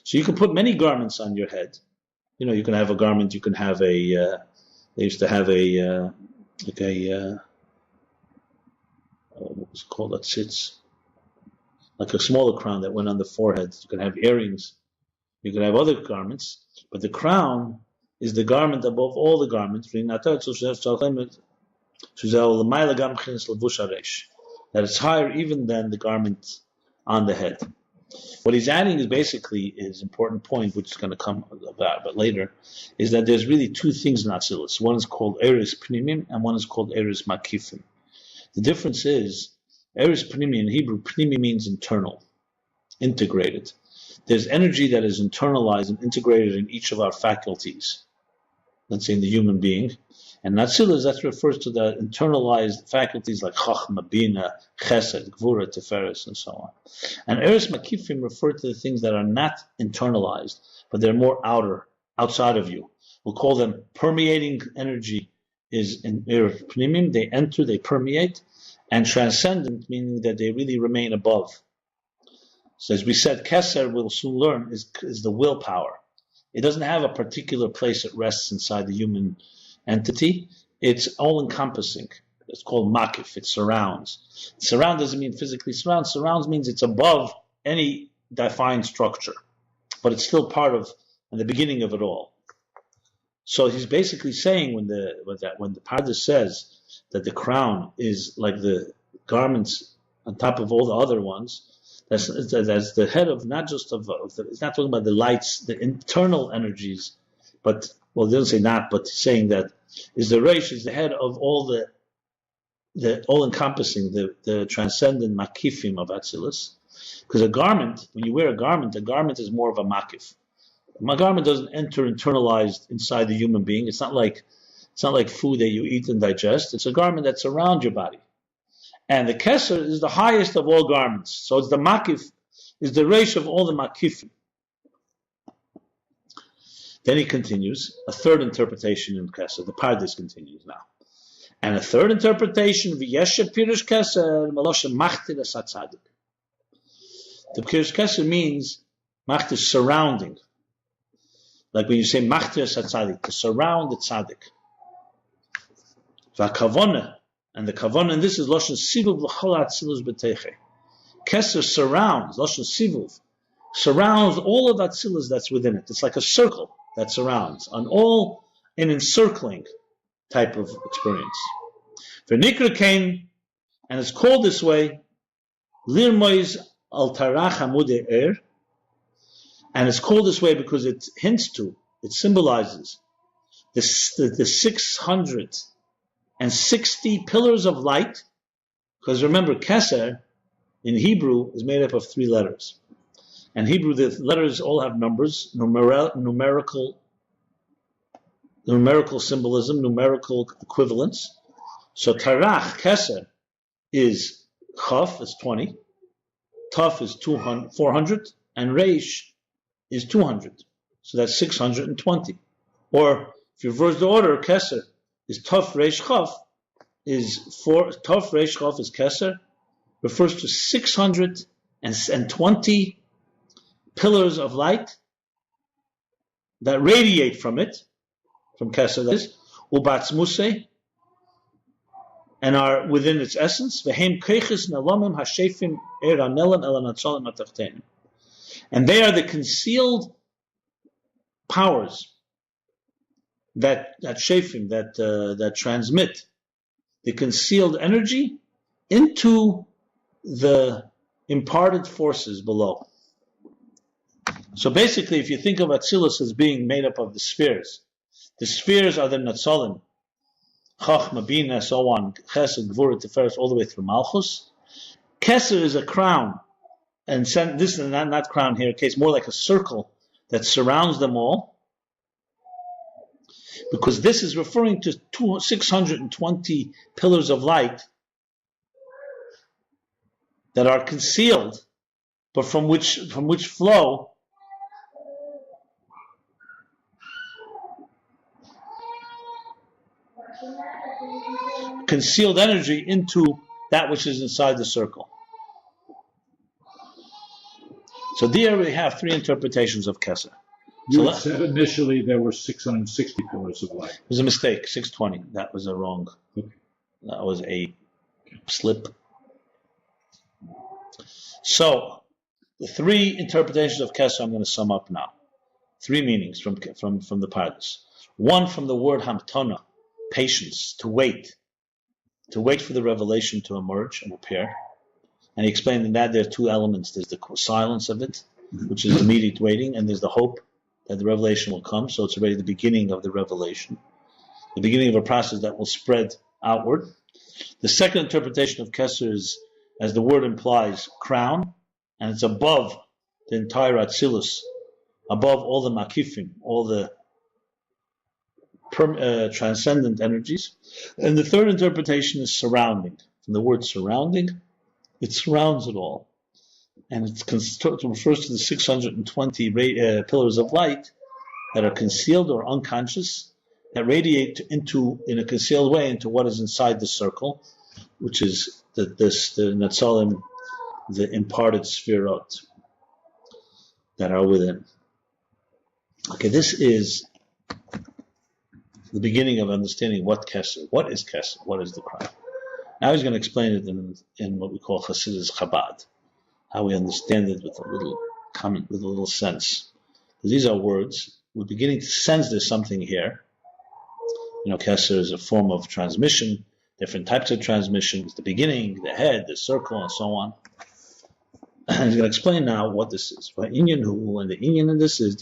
So you can put many garments on your head. You can have a garment, you can have they used to have what's it called, that sits, like a smaller crown that went on the forehead. You can have earrings, you can have other garments, but the crown is the garment above all the garments, that it's higher even than the garment on the head. What he's adding is basically his important point, which is going to come about but later, is that there's really two things in Atzilus. One is called Eris Pnimim, and one is called Eris Makifim. The difference is, Eris Pnimi in Hebrew, Pnimi means internal, integrated. There's energy that is internalized and integrated in each of our faculties, let's say in the human being. And Atzilus, that refers to the internalized faculties like Chachma, Bina, Chesed, Gvura, Tiferes, and so on. And Eris Makifim refer to the things that are not internalized, but they're more outside of you. We'll call them permeating energy is in Eris Pnimim. They enter, they permeate, and transcendent, meaning that they really remain above. So as we said, Keser, we'll soon learn, is the willpower. It doesn't have a particular place it rests inside the human entity. It's all-encompassing. It's called makif. It surrounds. Surround doesn't mean physically surround. Surrounds means it's above any defined structure, but it's still part of and the beginning of it all. So he's basically saying when the Pardes says that the crown is like the garments on top of all the other ones, that's the head of not just of it's not talking about the lights, the internal energies, but well, it doesn't say not, but saying that is the Reish is the head of all the all-encompassing, the transcendent makifim of Atzilus. Because a garment, when you wear a garment is more of a makif. A garment doesn't enter internalized inside the human being. It's not like food that you eat and digest. It's a garment that surrounds your body. And the Keser is the highest of all garments. So it's the makif, is the Reish of all the makifim. Then he continues, a third interpretation in Keser. The Pardes continues now. And a third interpretation, V'yeshe Pirush Keser, Meloshe Machtir Esatzadik. The Pirush Keser means Machtir, surrounding. Like when you say Machtir Esatzadik, to surround the Tzadik. V'akavona, and the Kavona, and this is Loshen Sivuv L'chol Atzilus B'teiche. Keser surrounds, Loshen Sivuv, surrounds all of Atzilus that's within it. It's like a circle that surrounds, an encircling type of experience. V'nikra came, and it's called this way, Lirmoiz al Tarach Hamude Er, and it's called this way because it hints to, it symbolizes the 660 pillars of light, because remember, Keser in Hebrew is made up of 3 letters. And Hebrew, the letters all have numbers, numerical symbolism, numerical equivalence. So Tarach, Keser, is Chaf, is 20, Taf is 400, and Reish is 200. So that's 620. Or if you reverse the order, Keser is Taf, Reish, Chaf, Taf, Reish, Chaf is Keser, refers to 620 pillars of light that radiate from it, from Keser, that is, Ubatzmuse, and are within its essence. And they are the concealed powers that shefim, that transmit the concealed energy into the imparted forces below. So basically, if you think of Atzilus as being made up of the spheres are the Natzolim, Chachma, Bina, so on, Chesed, Gvura, Tiferes, all the way through Malchus. Keser is a crown, and this is not crown here, it's more like a circle that surrounds them all, because this is referring to 620 pillars of light that are concealed, but from which flow concealed energy into that which is inside the circle. So there we have three interpretations of Keser. You said initially there were 660 pillars of light. It was a mistake, 620. That was a wrong. That was a slip. So the three interpretations of Keser I'm going to sum up now. Three meanings from the Pardes. One from the word Hamtona, patience, to wait for the revelation to emerge and appear. And he explained in that there are two elements. There's the silence of it, which is immediate waiting, and there's the hope that the revelation will come. So it's already the beginning of the revelation, the beginning of a process that will spread outward. The second interpretation of Keser is, as the word implies, crown, and it's above the entire Atzilus, above all the Makifim, all the transcendent energies. And the third interpretation is surrounding. From the word surrounding, it surrounds it all. And it refers to the 620 pillars of light that are concealed or unconscious, that radiate in a concealed way into what is inside the circle, which is the Netzalim, the imparted Sfirot that are within. Okay, this is the beginning of understanding what Keser, what is Keser, what is the crown. Now he's going to explain it in what we call Hasidus Chabad, how we understand it with a little comment, with a little sense. These are words. We're beginning to sense there's something here. Keser is a form of transmission, different types of transmissions, the beginning, the head, the circle, and so on. And he's going to explain now what this is. And the inyan in this is,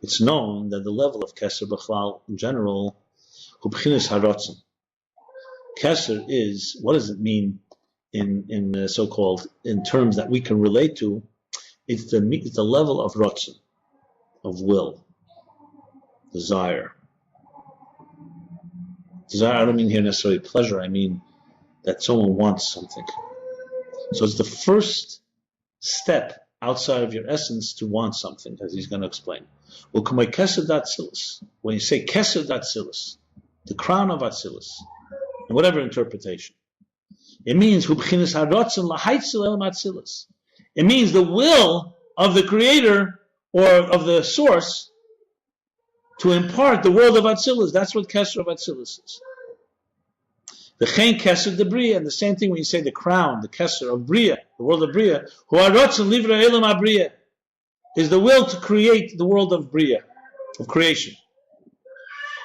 it's known that the level of Keser B'chlal in general, Keser is, what does it mean in so-called, in terms that we can relate to? It's the level of Rotzen, of will, desire. Desire, I don't mean here necessarily pleasure, I mean that someone wants something. So it's the first step outside of your essence to want something, as he's going to explain. When you say Keser Datzilis, the crown of Atzilus, in whatever interpretation, it means it means the will of the Creator or of the Source to impart the world of Atzilus. That's what Keser of Atzilus is. The Chen Keser de Bria, and the same thing when you say the crown, the Keser of Bria, the world of Bria, Hu Harotzen Livra Elam HaBria, is the will to create the world of Bria, of creation.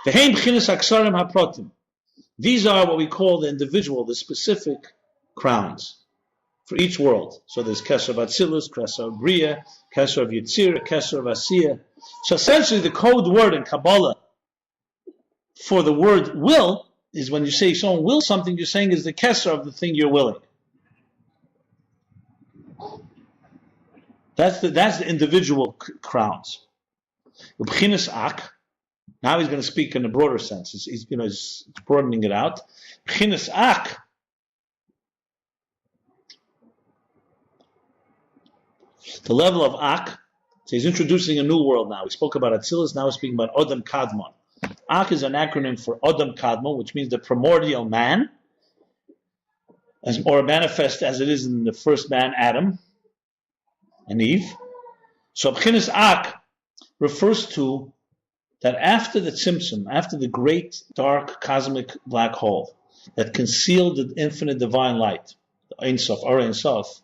The Hein B'chinas Aksarim HaProtim. These are what we call the individual, the specific crowns for each world. So there's Keser of Atzilus, Keser of Bria, Keser of Yetzirah, Keser of Asiyah. So essentially the code word in Kabbalah for the word will is when you say someone wills something, you're saying is the Keser of the thing you're willing. That's the individual crowns. B'chinas Ak. Now he's going to speak in a broader sense. He's broadening it out. B'chinas Ak. The level of Ak. So he's introducing a new world now. We spoke about Atzilus, now we're speaking about Odom Kadmon. Ak is an acronym for Odom Kadmon, which means the primordial man, or manifest as it is in the first man, Adam and Eve. So B'chinas Ak refers to that after the Tzimtzum, after the great dark cosmic black hole that concealed the infinite divine light, the Ein Sof, Or Ein Sof,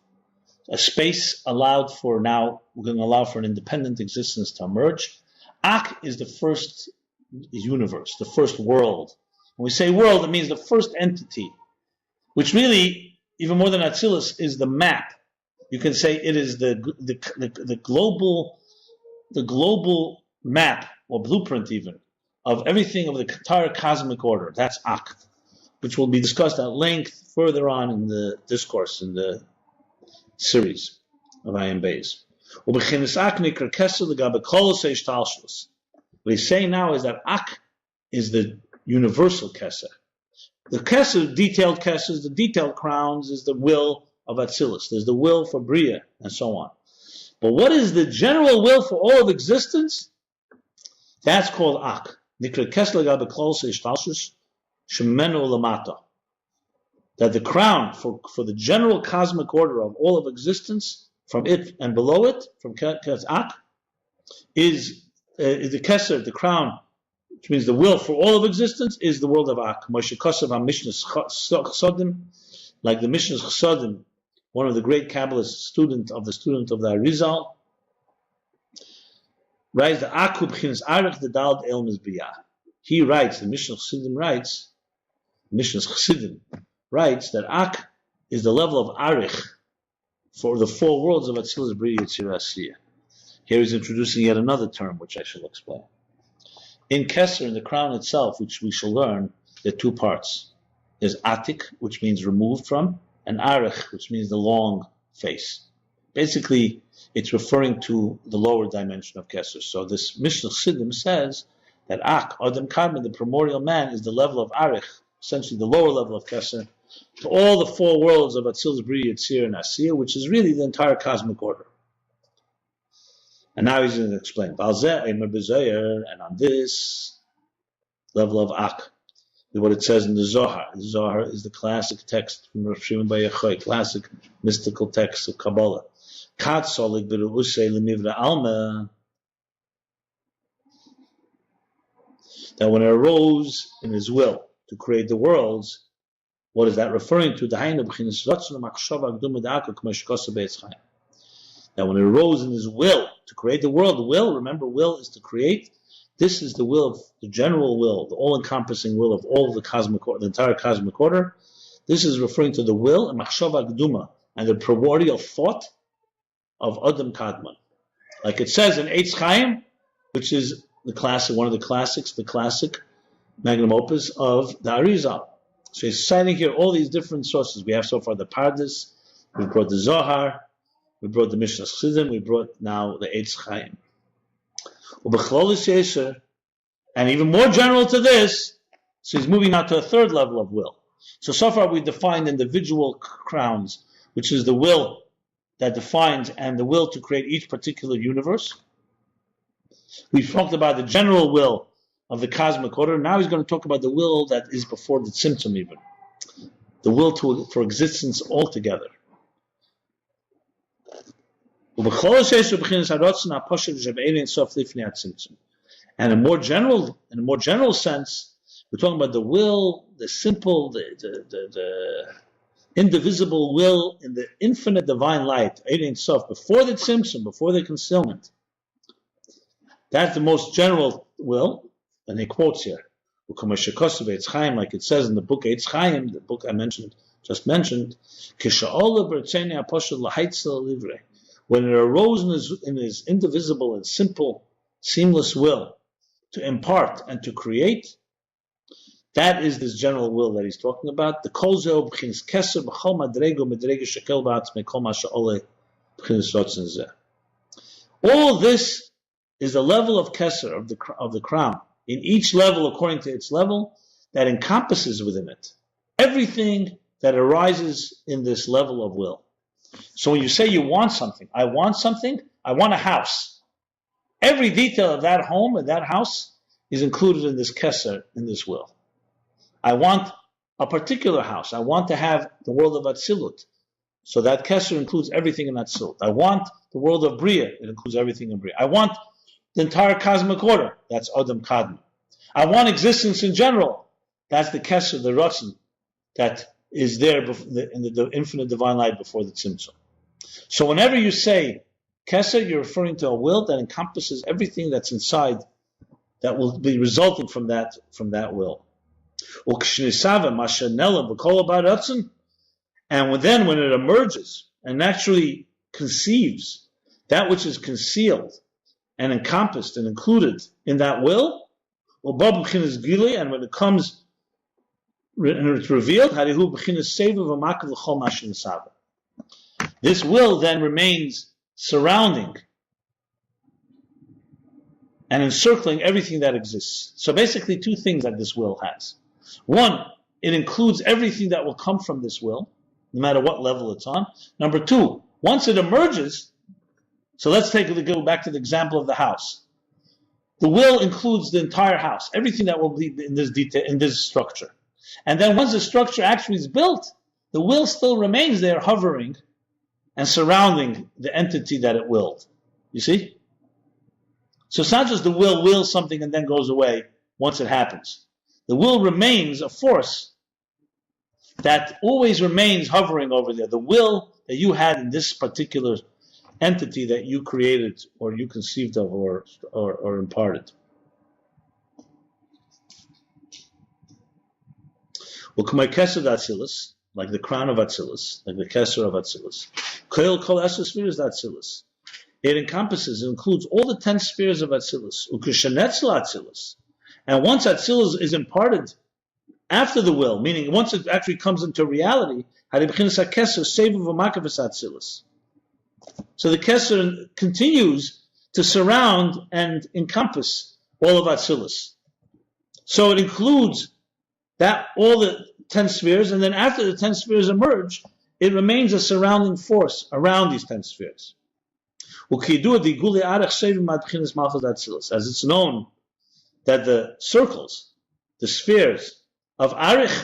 a space allowed for now, we're going to allow for an independent existence to emerge. Ak is the first universe, the first world. When we say world, it means the first entity, which really, even more than Atzilus, is the map. You can say it is the global map, or blueprint even, of everything of the entire cosmic order. That's Ak, which will be discussed at length further on in the discourse, in the series of Ayin Beis. What he's saying now is that Ak is the universal Keser. The Keser, detailed Kesers, the detailed crowns, is the will of Atzilus. There's the will for Bria, and so on. But what is the general will for all of existence? That's called Ak. That the crown for the general cosmic order of all of existence, from it and below it, from Ak, is the Keser, the crown, which means the will for all of existence, is the world of Ak. Like the Mishnah's Chassadim, one of the great Kabbalist student of the Arizal, writes the Ak b'chinas arich the dal el mizbiyah. He writes, the Mishnah's Chassidim writes that Ak is the level of Arich for the four worlds of Atzilus, Bria, Yetzirah, Asiyah. Here he's introducing yet another term, which I shall explain. In Keser, in the crown itself, which we shall learn, there are two parts. There's Atik, which means removed from, and Arich, which means the long face. Basically, it's referring to the lower dimension of Keser. So this Mishnah Chassidim says that Ak, Adam Kadmon, the primordial man, is the level of Arich, essentially the lower level of Keser, to all the four worlds of Atzilus, Bria, Yetzirah, and Asiyah, which is really the entire cosmic order. And now he's going to explain. And on this level of Ak, what it says in the Zohar. The Zohar is the classic text from Rav Shimon Bar Yochai, classic mystical text of Kabbalah. That when it arose in his will to create the worlds, what is that referring to? That when it arose in his will to create the world, remember, will is to create. This is the will of the general will, the all-encompassing will of all of the cosmic order, the entire cosmic order. This is referring to the will and machshava gduma, and the primordial thought of Adam Kadmon. Like it says in Eitz Chaim, which is the classic, one of the classics, the classic magnum opus of the Arizal. So he's citing here all these different sources. We have so far the Pardes, we brought the Zohar, we brought the Mishnah Chassidim, we brought now the Eitz Chaim. And even more general to this, so he's moving now to a third level of will. So far we defined individual crowns, which is the will that defines and the will to create each particular universe. We've talked about the general will of the cosmic order. Now he's going to talk about the will that is before the Tzimtzum even. The will for existence altogether. And in a more general sense, we're talking about the will, the simple, the indivisible will in the infinite divine light, before the tzimtzum, before the concealment. That's the most general will, and he quotes here, like it says in the book Eitz Chaim, the book I just mentioned, when it arose in his indivisible and simple, seamless will to impart and to create, that is this general will that he's talking about. The kolzeo b'chinas keser b'chol madrego medrege shekel ba'atzmei kol ma she'ole b'chinas rotzen zeh. All this is the level of keser, of the crown, in each level according to its level, that encompasses within it everything that arises in this level of will. So when you say you want something, I want a house. Every detail of that home and that house is included in this keser, in this will. I want a particular house. I want to have the world of Atzilut. So that keser includes everything in Atzilut. I want the world of Bria. It includes everything in Bria. I want the entire cosmic order. That's Adam Kadma. I want existence in general. That's the Kesser, the Ratzon, that is there in the infinite divine light before the Tzimtzum. So whenever you say Kesser, you're referring to a will that encompasses everything that's inside that will be resulting from that will. And then when it emerges and naturally conceives that which is concealed and encompassed and included in that will, and when it comes and it's revealed, this will then remains surrounding and encircling everything that exists. So basically two things that this will has. One, it includes everything that will come from this will, no matter what level it's on. Number two, once it emerges, so let's go back to the example of the house. The will includes the entire house, everything that will be in this detail, in this structure. And then once the structure actually is built, the will still remains there hovering and surrounding the entity that it willed. You see? So it's not just the will wills something and then goes away once it happens. The will remains a force that always remains hovering over there. The will that you had in this particular entity that you created or you conceived of or imparted. Like the crown of Atzilus, like the Kesser of Atzilus. Kol Esser spheres Atzilus. It encompasses, it includes all the 10 spheres of Atzilus. Atzilus. And once Atzilus is imparted after the will, meaning once it actually comes into reality, so the Kesser continues to surround and encompass all of Atzilus. So it includes that all the 10 spheres, and then after the 10 spheres emerge, it remains a surrounding force around these 10 spheres. As it's known that the circles, the spheres of Arich,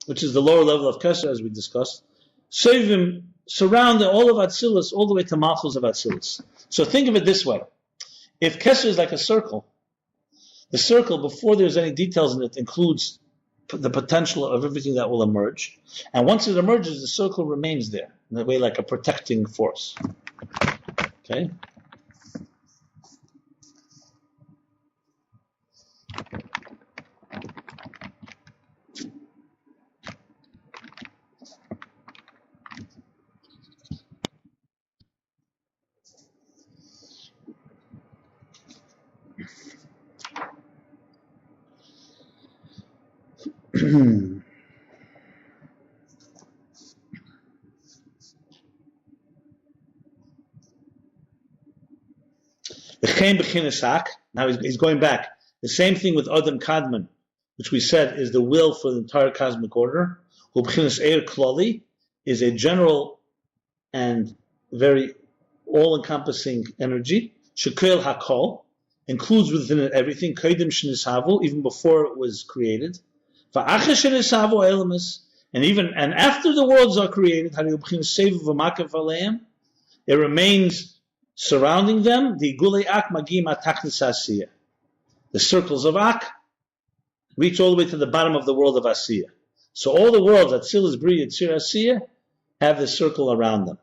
which is the lower level of Kesser, as we discussed, surround all of Atzilus all the way to Malchus of Atzilus. So think of it this way. If Kesser is like a circle, the circle, before there's any details in it, includes the potential of everything that will emerge. And once it emerges, the circle remains there, in a way like a protecting force. Okay? Now he's going back. The same thing with Adam Kadman, which we said is the will for the entire cosmic order. Is a general and very all-encompassing energy. Shekel Hakol includes within it everything. Even before it was created. And after the worlds are created, it remains surrounding them. The circles of Ak reach all the way to the bottom of the world of Asiya. So all the worlds, Atzilus, Bri, Yitzir, Asiya, have this circle around them.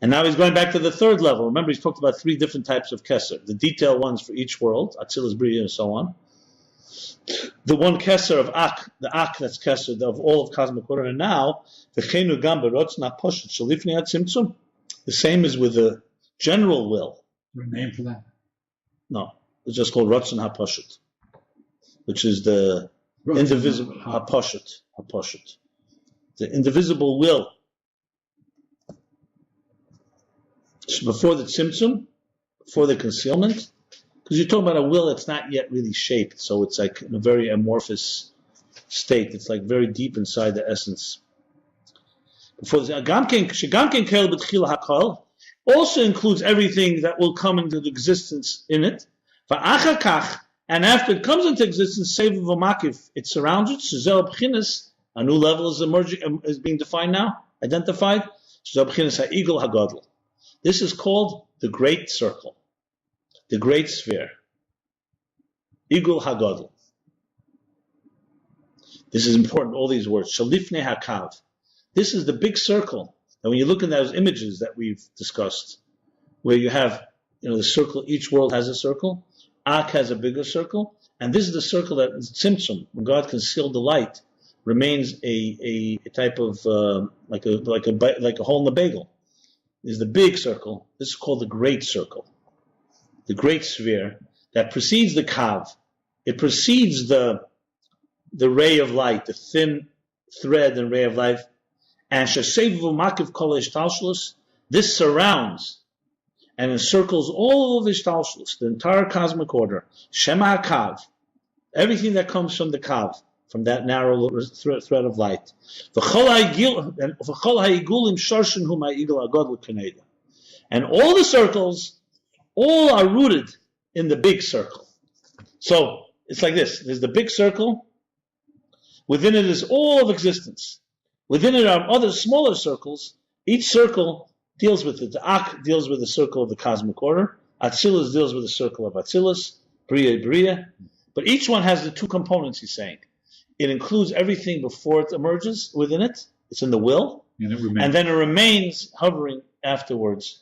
And now he's going back to the third level. Remember, he's talked about 3 different types of Kesser. The detailed ones for each world, Atzilus, Bri, and so on. The one Kesser of Ak, the Ak that's Kesser of all of cosmic order. And now, the same is with the general will. Is there a name for that? No, it's just called Ratzon HaPashut, which is the indivisible HaPashut. The indivisible will. Before the Tzimtzum, before the concealment, because you're talking about a will that's not yet really shaped, so it's like in a very amorphous state. It's like very deep inside the essence. Before this, also includes everything that will come into existence in it. And after it comes into existence, it surrounds it. A new level is emerging, is being defined now, identified. This is called the Great Circle. the great sphere. Igul Hagadol. This is important, all these words. Shalifne Hakav. This is the big circle. And when you look at those images that we've discussed, where you have, the circle, each world has a circle, Ak has a bigger circle, and this is the circle that Tzimtzum, when God concealed the light, remains a type of like a hole in the bagel. Is the big circle. This is called the great circle, the great sphere that precedes the kav. It precedes the ray of light, the thin thread and ray of light. And shesevu makiv kol ishtalshlus. This surrounds and encircles all of ishtalshlus, the entire cosmic order. Shema kav, everything that comes from the kav, from that narrow thread of light. And all the circles, all are rooted in the big circle. So it's like this. There's the big circle. Within it is all of existence. Within it are other smaller circles. Each circle deals with it. The Ak deals with the circle of the cosmic order. Atzilus deals with the circle of Atzilus. Bria. But each one has the two components, he's saying. It includes everything before it emerges within it. It's in the will. And then it remains hovering afterwards.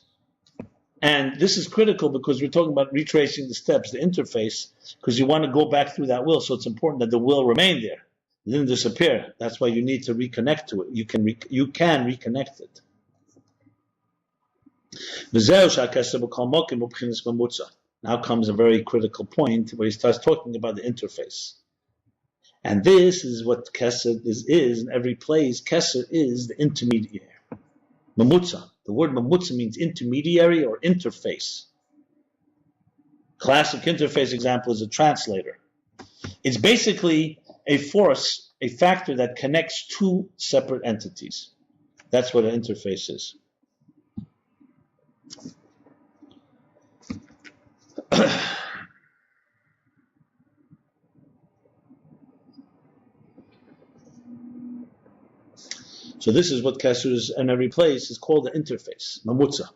And this is critical because we're talking about retracing the steps, the interface, because you want to go back through that will. So it's important that the will remain there. It didn't disappear. That's why you need to reconnect to it. You can reconnect it. Now comes a very critical point where he starts talking about the interface. And this is what Keser is in every place. Keser is the intermediary. Mamutza. The word mamutza means intermediary or interface. Classic interface example is a translator. It's basically a force, a factor that connects two separate entities. That's what an interface is. So this is what Keser is in every place is called the interface. Mamutza.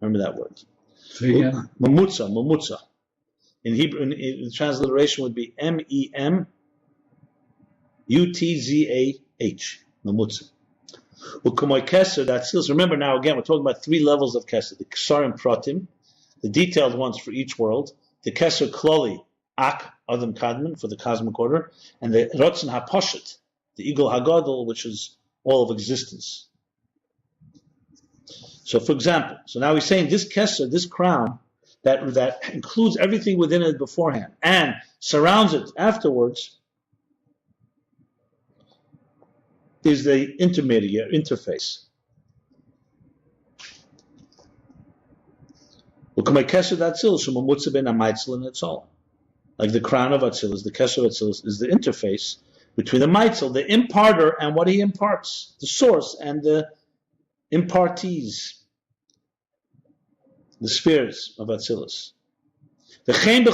Remember that word. Mamutza. In Hebrew, the transliteration would be MEMUTZAH. Mamutza. U'kumoy Keser, that's still. Remember now again, we're talking about three levels of Keser. The Ksarim Pratim, the detailed ones for each world. The Keser Kloli, Ak, Adam Kadman, for the cosmic order. And the Rotzen HaPoshet, the Igul Hagadol, which is all of existence. So, for example, now he's saying this Keser, this crown, that includes everything within it beforehand and surrounds it afterwards, is the intermediate interface. Like the crown of Atzilus, the Keser of Atzilus is the interface between the Maitzel, the imparter, and what he imparts, the source and the impartees, the spheres of Atzilus. The same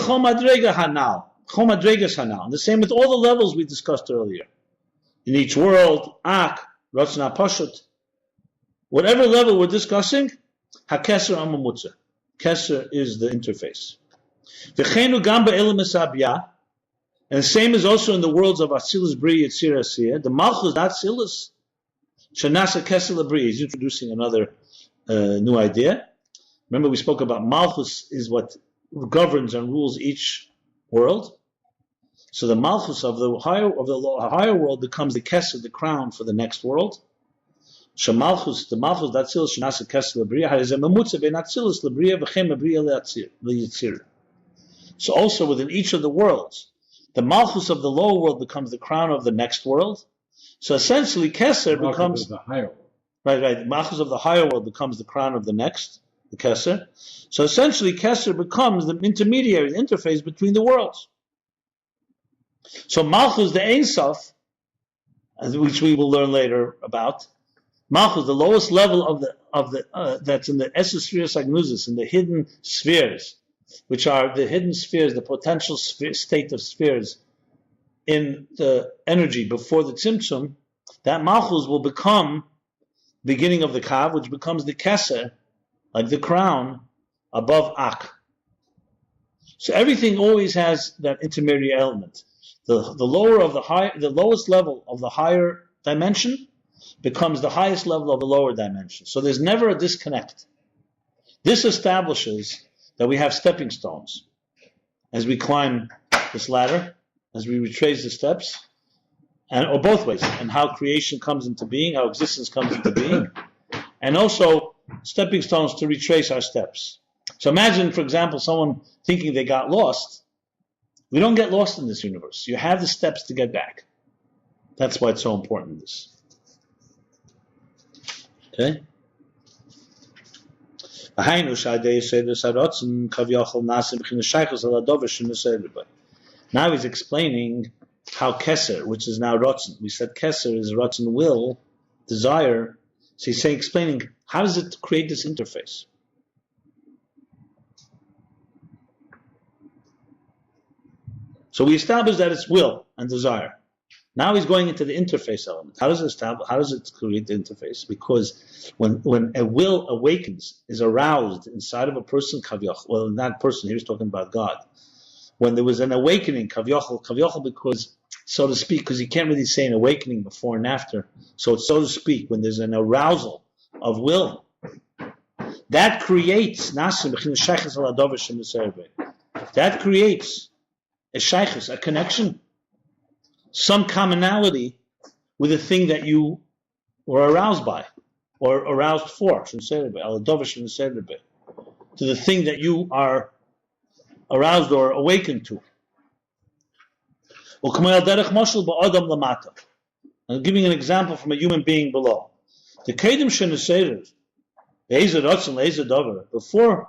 with all the levels we discussed earlier. In each world, Ak, Ratzna Pashut, whatever level we're discussing, HaKeser Amamutza. Keser is the interface. And the same is also in the worlds of Atzilus, Bria, Yitzir, Asiyah. The Malchus, not Atzilus, Shanasa Keser Bria. He's introducing another new idea. Remember, we spoke about Malchus is what governs and rules each world. So the Malchus of the higher world becomes the Keser, the crown for the next world. Shemalchus, the Malchus, Atzilus, Shanasa Keser Bria. Harizem Mamutza ben Atzilus Bria v'chem Bria leYitzir. So also within each of the worlds, the Malchus of the lower world becomes the crown of the next world. So essentially, Keser becomes the higher world. Right. The Malchus of the higher world becomes the crown of the next, the Keser. So essentially, Keser becomes the intermediary, the interface between the worlds. So Malchus, the Ein Sof, which we will learn later about, Malchus, the lowest level of the that's in the Esospheres Agnosis, in the hidden spheres, which are the hidden spheres, the potential state of spheres in the energy before the Tzimtzum, that Malchus will become beginning of the Kav, which becomes the Keser, like the crown, above Ak. So everything always has that intermediary element. The lowest level of the higher dimension becomes the highest level of the lower dimension. So there's never a disconnect. This establishes that we have stepping stones as we climb this ladder, as we retrace the steps, or both ways, and how creation comes into being, how existence comes into being, and also stepping stones to retrace our steps. So imagine, for example, someone thinking they got lost. We don't get lost in this universe. You have the steps to get back. That's why it's so important, this. Okay? Now he's explaining how Keser, which is now Rotzen, we said Keser is Rotzen will, desire. So he's saying, explaining how does it create this interface? So we established that it's will and desire. Now he's going into the interface element. How does it create the interface? Because when a will awakens, is aroused inside of a person, well, not person, he was talking about God. When there was an awakening, kavyochel, because, so to speak, because you can't really say an awakening before and after. So it's so to speak, when there's an arousal of will, that creates a shaykhus, a connection, some commonality with the thing that you were aroused by, or aroused for, to the thing that you are aroused or awakened to. I'm giving an example from a human being below. The Kedim Sheneseder, before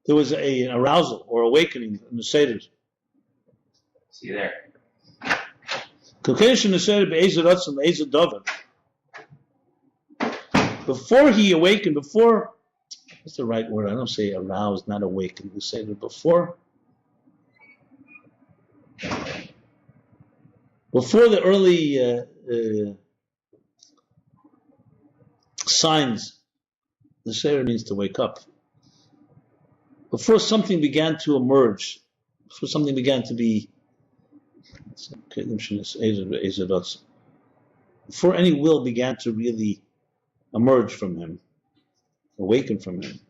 there was an arousal or awakening in the Seder. See there. Before he awakened, what's the right word? I don't say aroused, not awakened. We say that before the early signs, the Seder means to wake up. Before something began to emerge, before something began to be, before any will began to really emerge from him, awaken from him,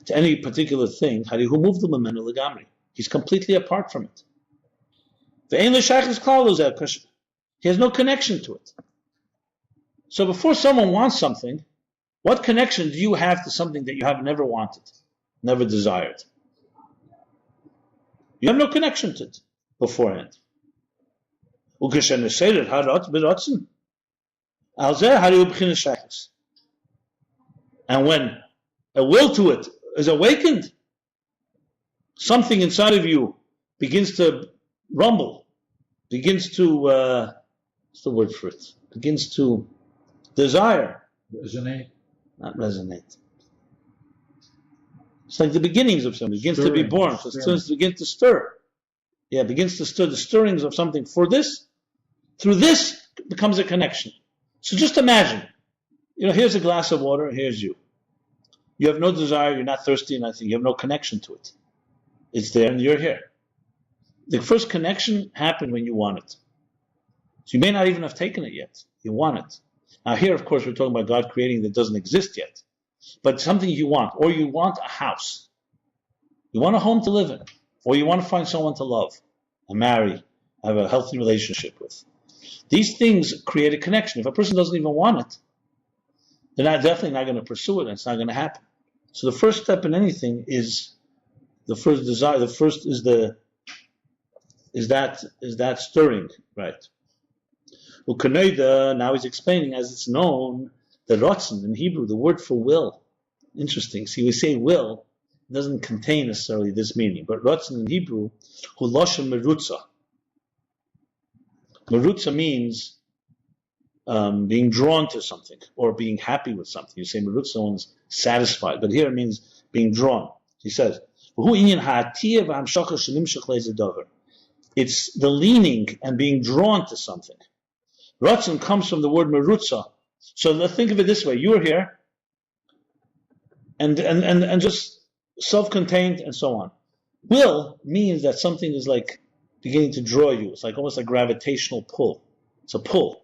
to any particular thing, he's completely apart from it. He has no connection to it. So before someone wants something, what connection do you have to something that you have never wanted, never desired? You have no connection to it beforehand. And when a will to it is awakened, something inside of you begins to rumble, begins to, what's the word for it? Begins to desire. Resonate. Not resonate. It's like the beginnings of something. It begins to be born. So it begins to stir. Yeah, it begins to stir the stirrings of something. For this, through this becomes a connection. So just imagine, here's a glass of water, here's you. You have no desire, you're not thirsty, nothing. You have no connection to it. It's there and you're here. The first connection happened when you want it. So you may not even have taken it yet. You want it. Now here, of course, we're talking about God creating that doesn't exist yet. But something you want, or you want a house. You want a home to live in, or you want to find someone to love and marry, have a healthy relationship with. These things create a connection. If a person doesn't even want it, they're definitely not going to pursue it, and it's not going to happen. So the first step in anything is the first desire. The first is that stirring, right? Now he's explaining, as it's known, the rotzen in Hebrew, the word for will. Interesting. See, we say will, it doesn't contain necessarily this meaning, but rotzen in Hebrew, hu loshen merutza. Merutza means being drawn to something or being happy with something. You say merutza, one's satisfied, but here it means being drawn. He says, it's the leaning and being drawn to something. Ratzon comes from the word merutza. So let's think of it this way. You're here and just self-contained and so on. Will means that something is like beginning to draw you. It's like almost a gravitational pull. It's a pull.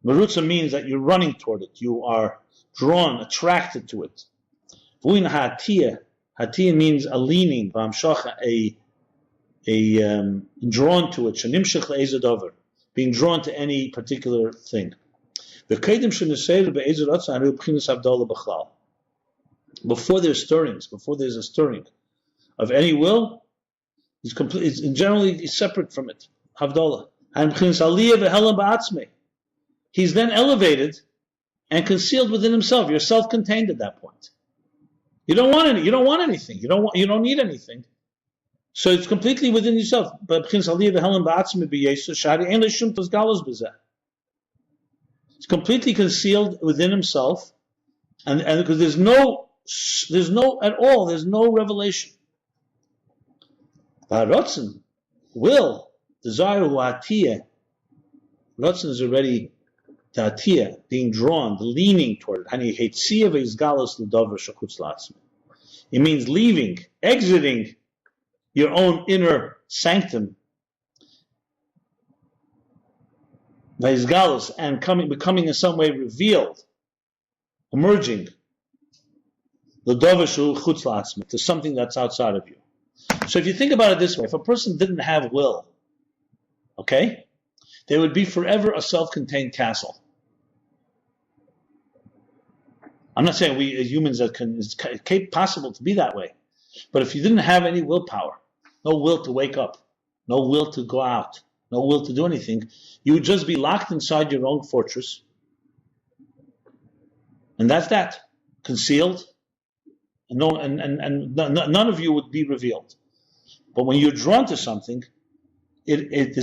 Merutza means that you're running toward it. You are drawn, attracted to it. Vuin ha'atiyah. Hatiyah means a leaning, drawn to it. Being drawn to any particular thing. Before there's stirrings, before there's a stirring of any will, it's generally separate from it. Havdalah. He's then elevated and concealed within himself. You're self-contained at that point. You don't want any. You don't want anything. You don't need anything. So it's completely within yourself. It's completely concealed within himself, and because there's no revelation. Ratzon, will, desire, atiyah. Ratzon is already the atiyah, being drawn, the leaning toward it. It means leaving, exiting your own inner sanctum, and becoming in some way revealed, emerging, to something that's outside of you. So if you think about it this way, if a person didn't have will, okay, they would be forever a self-contained castle. I'm not saying we as humans it's possible to be that way, but if you didn't have any willpower, no will to wake up, no will to go out, no will to do anything, you would just be locked inside your own fortress, and that's that, concealed, and none of you would be revealed. But when you're drawn to something, it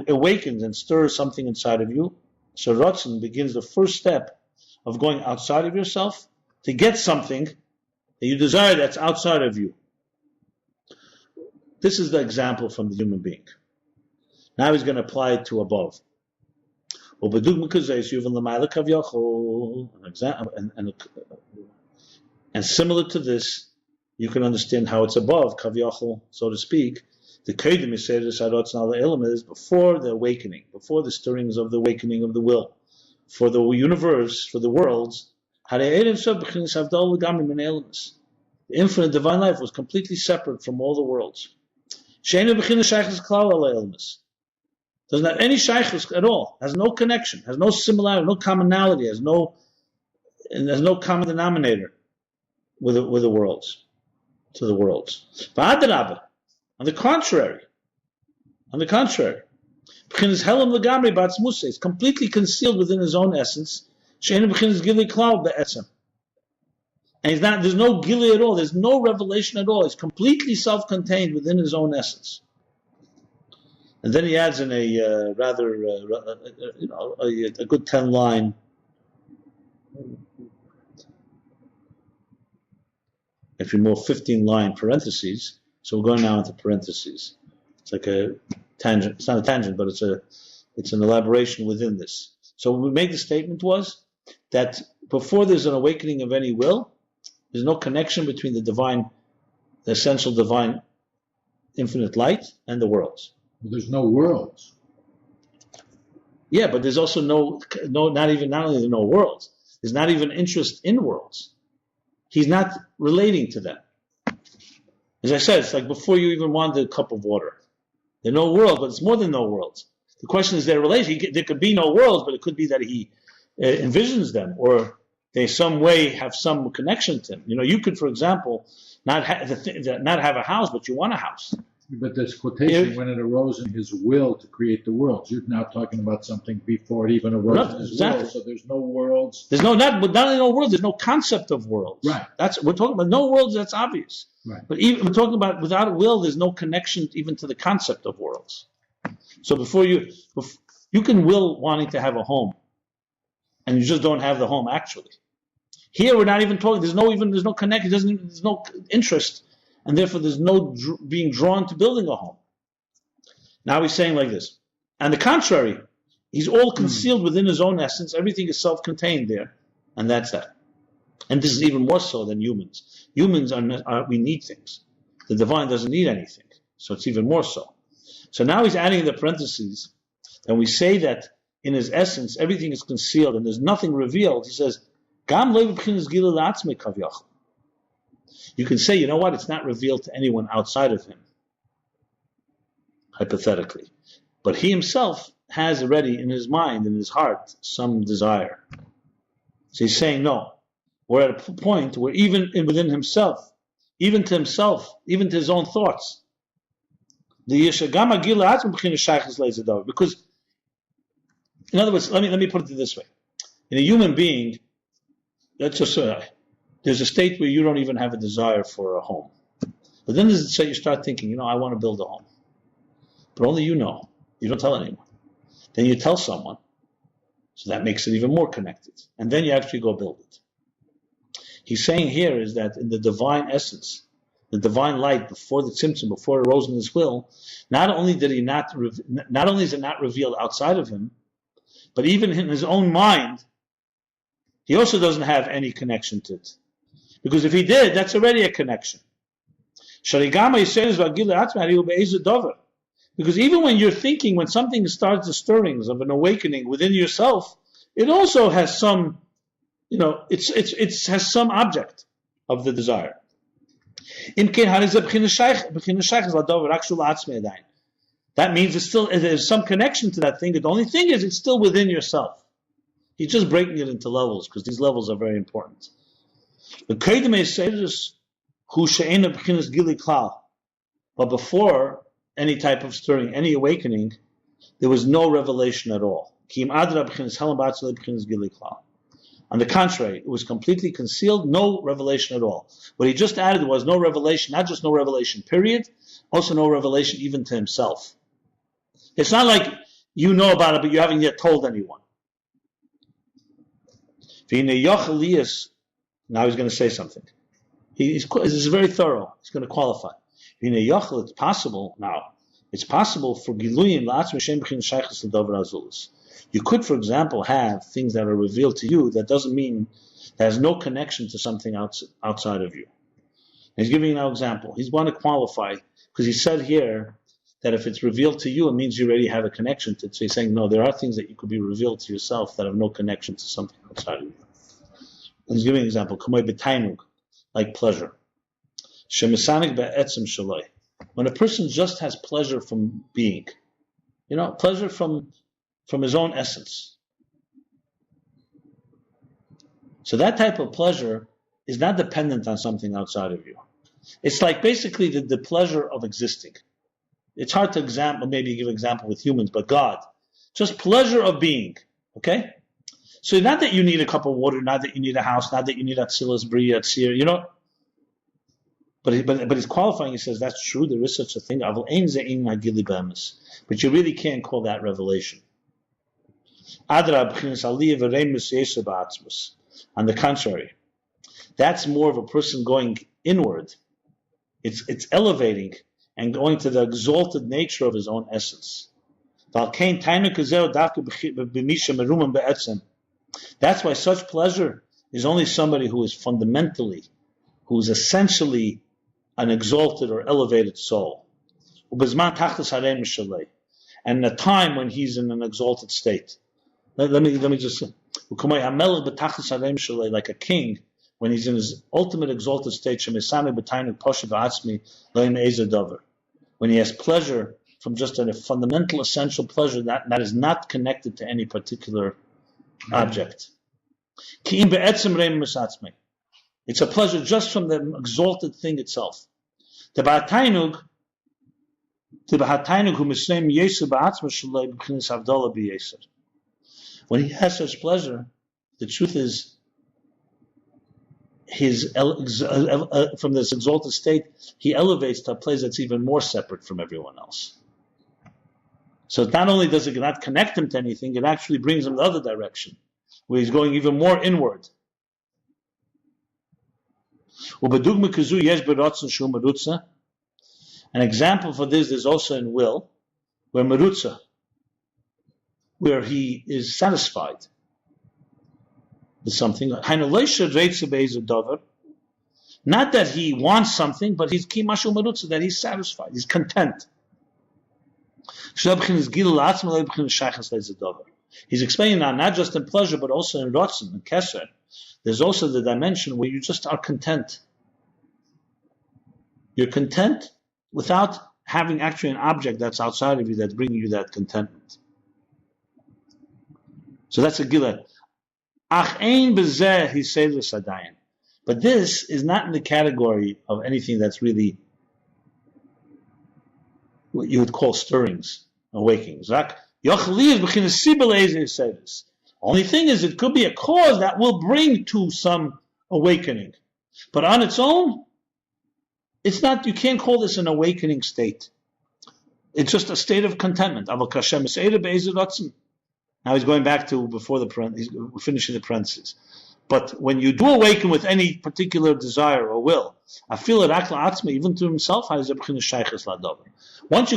awakens and stirs something inside of you. So Ratzon begins the first step of going outside of yourself to get something that you desire that's outside of you. This is the example from the human being. Now he's going to apply it to above. And similar to this, you can understand how it's above, kavyachol, so to speak. The kedim is before the awakening, before the stirrings of the awakening of the will. For the universe, for the worlds, the infinite divine life was completely separate from all the worlds. Doesn't have any shaykhus at all, has no connection, has no similarity, no commonality, has no common denominator with the worlds, to the worlds. On the contrary, it's completely concealed within his own essence. And there's no gili at all, there's no revelation at all. It's completely self-contained within his own essence. And then he adds in a a good 10-line. If you're more 15-line parentheses, so we're going now into parentheses. It's like a tangent. It's not a tangent, but it's an elaboration within this. So what we made the statement was that before there's an awakening of any will, there's no connection between the divine, the essential divine, infinite light and the worlds. Well, there's no worlds. Yeah, but there's also not only no worlds, there's not even interest in worlds. He's not relating to them. As I said, it's like before you even wanted a cup of water. There are no worlds, but it's more than no worlds. The question is their relation. There could be no worlds, but it could be that he envisions them, or they some way have some connection to him. You could, for example, not have a house, but you want a house. But this quotation, when it arose in his will to create the worlds, you're now talking about something before it even arose in his will. So there's no worlds. There's not only no worlds, there's no concept of worlds. Right. We're talking about no worlds. That's obvious. Right. But even we're talking about without a will, there's no connection even to the concept of worlds. So before you can will wanting to have a home, and you just don't have the home actually. Here we're not even talking. There's no connection. There's no interest. And therefore, there's no being drawn to building a home. Now he's saying like this. On the contrary, he's all concealed within his own essence. Everything is self-contained there. And that's that. And this is even more so than humans. Humans we need things. the divine doesn't need anything. So it's even more so. So now he's adding the parentheses, and we say that in his essence, everything is concealed and there's nothing revealed. He says, you can say, you know what, it's not revealed to anyone outside of him, hypothetically. But he himself has already in his mind, in his heart, some desire. So he's saying, no, we're at a point where even within himself, even to his own thoughts, because, in other words, let me put it this way. In a human being, there's a state where you don't even have a desire for a home. But then there's a state you start thinking, I want to build a home. But only you know. You don't tell anyone. Then you tell someone. So that makes it even more connected. And then you actually go build it. He's saying here is that in the divine essence, the divine light before the Tzimtzum, before it arose in his will, not only is it not revealed outside of him, but even in his own mind, he also doesn't have any connection to it. Because if he did, that's already a connection. Because even when you're thinking, when something starts the stirrings of an awakening within yourself, it also has some, it has some object of the desire. That means there's some connection to that thing. The only thing is, it's still within yourself. He's just breaking it into levels, because these levels are very important. But before any type of stirring, any awakening, there was no revelation at all. On the contrary, it was completely concealed, no revelation at all. What he just added was no revelation, not just no revelation, period, also no revelation even to himself. It's not like you know about it, but you haven't yet told anyone. Now he's going to say something. This is very thorough. He's going to qualify. It's possible now. It's possible for Giluyim la'atzmi b'chin shaychus l'davar azulis. You could, for example, have things that are revealed to you that doesn't mean that has no connection to something outside of you. And he's giving you an example. He's going to qualify because he said here that if it's revealed to you, it means you already have a connection to it. So he's saying, no, there are things that you could be revealed to yourself that have no connection to something outside of you. And he's giving an example, kamei b'tainug, like pleasure. Shemisanik be'etzem shaloi. When a person just has pleasure from being, pleasure from his own essence. So that type of pleasure is not dependent on something outside of you. It's like basically the pleasure of existing. It's hard to maybe give an example with humans, but God. Just pleasure of being. Okay? So not that you need a cup of water, not that you need a house, not that you need Atzilas, Bria, Atzir, But he's qualifying. He says that's true. There is such a thing. But you really can't call that revelation. On the contrary, that's more of a person going inward. It's elevating and going to the exalted nature of his own essence. That's why such pleasure is only somebody who is essentially an exalted or elevated soul. And in a time when he's in an exalted state. Let me just say, like a king, when he's in his ultimate exalted state, when he has pleasure from just a fundamental, essential pleasure that is not connected to any particular object. It's a pleasure just from the exalted thing itself. When he has such pleasure, the truth is, from this exalted state, he elevates to a place that's even more separate from everyone else. So not only does it not connect him to anything, it actually brings him the other direction, where he's going even more inward. An example for this is also in will, where merutza, where he is satisfied with something. Not that he wants something, but he's kimashu marutza, that he's satisfied, he's content. He's explaining now, not just in pleasure, but also in rotzen and keser. There's also the dimension where you just are content. You're content without having actually an object that's outside of you that's bringing you that contentment. So that's a gila. Ach ein bezeh he says sadayin. But this is not in the category of anything that's really what you would call stirrings, awakings. Only thing is, it could be a cause that will bring to some awakening. But on its own, it's not, you can't call this an awakening state. It's just a state of contentment. Now he's going back to before the parentheses, he's finishing the parentheses. But when you do awaken with any particular desire or will, I feel it even to himself. Once you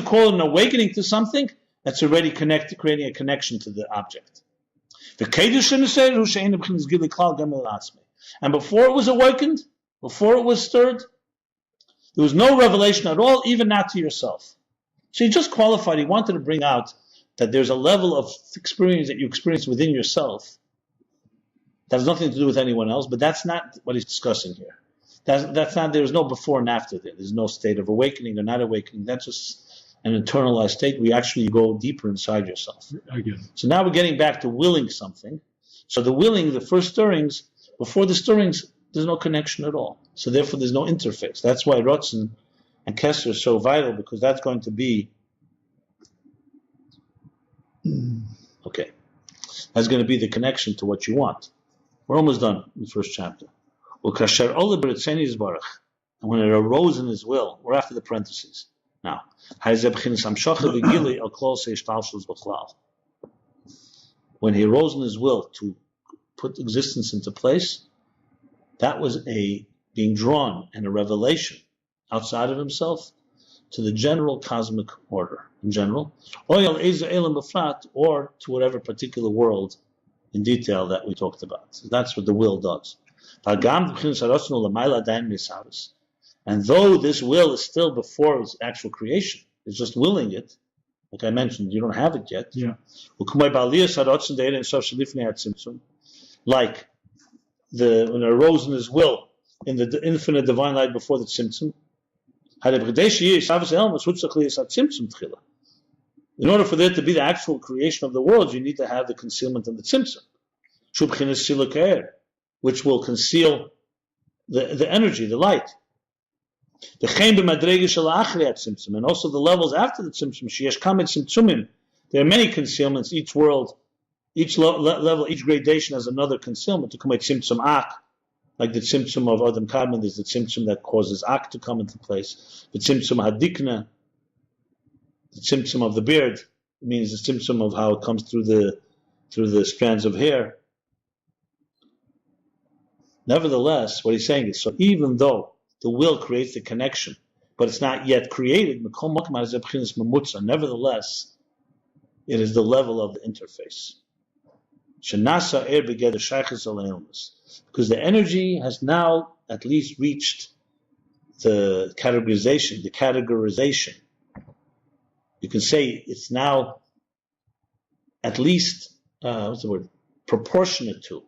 call it an awakening to something, that's already creating a connection to the object. And before it was awakened, before it was stirred, there was no revelation at all, even not to yourself. So he just qualified, he wanted to bring out that there's a level of experience that you experience within yourself that has nothing to do with anyone else, but that's not what he's discussing here. That's not, there's no before and after there. There's no state of awakening or not awakening. That's just an internalized state where you actually go deeper inside yourself. Again. So now we're getting back to willing something. So the willing, the first stirrings, before the stirrings, there's no connection at all. So therefore there's no interface. That's why Rotzen and Kesser are so vital, because that's going to be okay. That's going to be the connection to what you want. We're almost done in the first chapter. And when it arose in his will, we're after the parentheses. Now, when he arose in his will to put existence into place, that was a being drawn and a revelation outside of himself to the general cosmic order in general, or to whatever particular world in detail that we talked about. So that's what the will does. And though this will is still before its actual creation, it's just willing it, like I mentioned, you don't have it yet. Yeah. Like when it arose in his will in the infinite divine light before the tzimtzum. In order for there to be the actual creation of the world, you need to have the concealment of the tzimtzum, which will conceal the energy, the light. And also the levels after the tzimtzum. There are many concealments. Each world, each level, each gradation has another concealment. To commit tzimtzum ak, like the tzimtzum of Adam Kadmon, there's the tzimtzum that causes ak to come into place. The tzimtzum hadikna, the tzimtzum of the beard, means the tzimtzum of how it comes through the strands of hair. Nevertheless, what he's saying is, so even though the will creates the connection, but it's not yet created, nevertheless, it is the level of the interface. Because the energy has now at least reached the categorization. You can say it's now at least, proportionate to,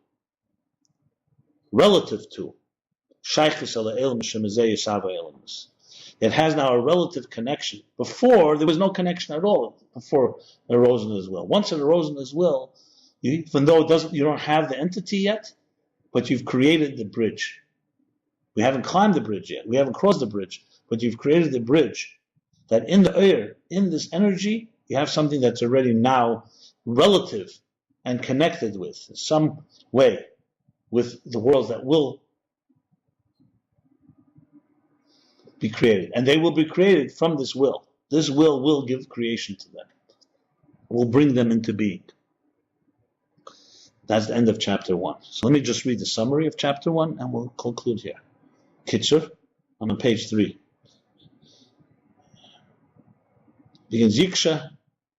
relative to, it has now a relative connection. Before, there was no connection at all, before it arose in his will. Once it arose in his will, even though you don't have the entity yet, but you've created the bridge. We haven't climbed the bridge yet. We haven't crossed the bridge, but you've created the bridge. That in the air, in this energy, you have something that's already now relative and connected with, in some way, with the worlds that will be created. And they will be created from this will. This will give creation to them. Will bring them into being. That's the end of chapter 1. So let me just read the summary of chapter 1 and we'll conclude here. Kitzur, I'm on page 3. Begins Yiksha,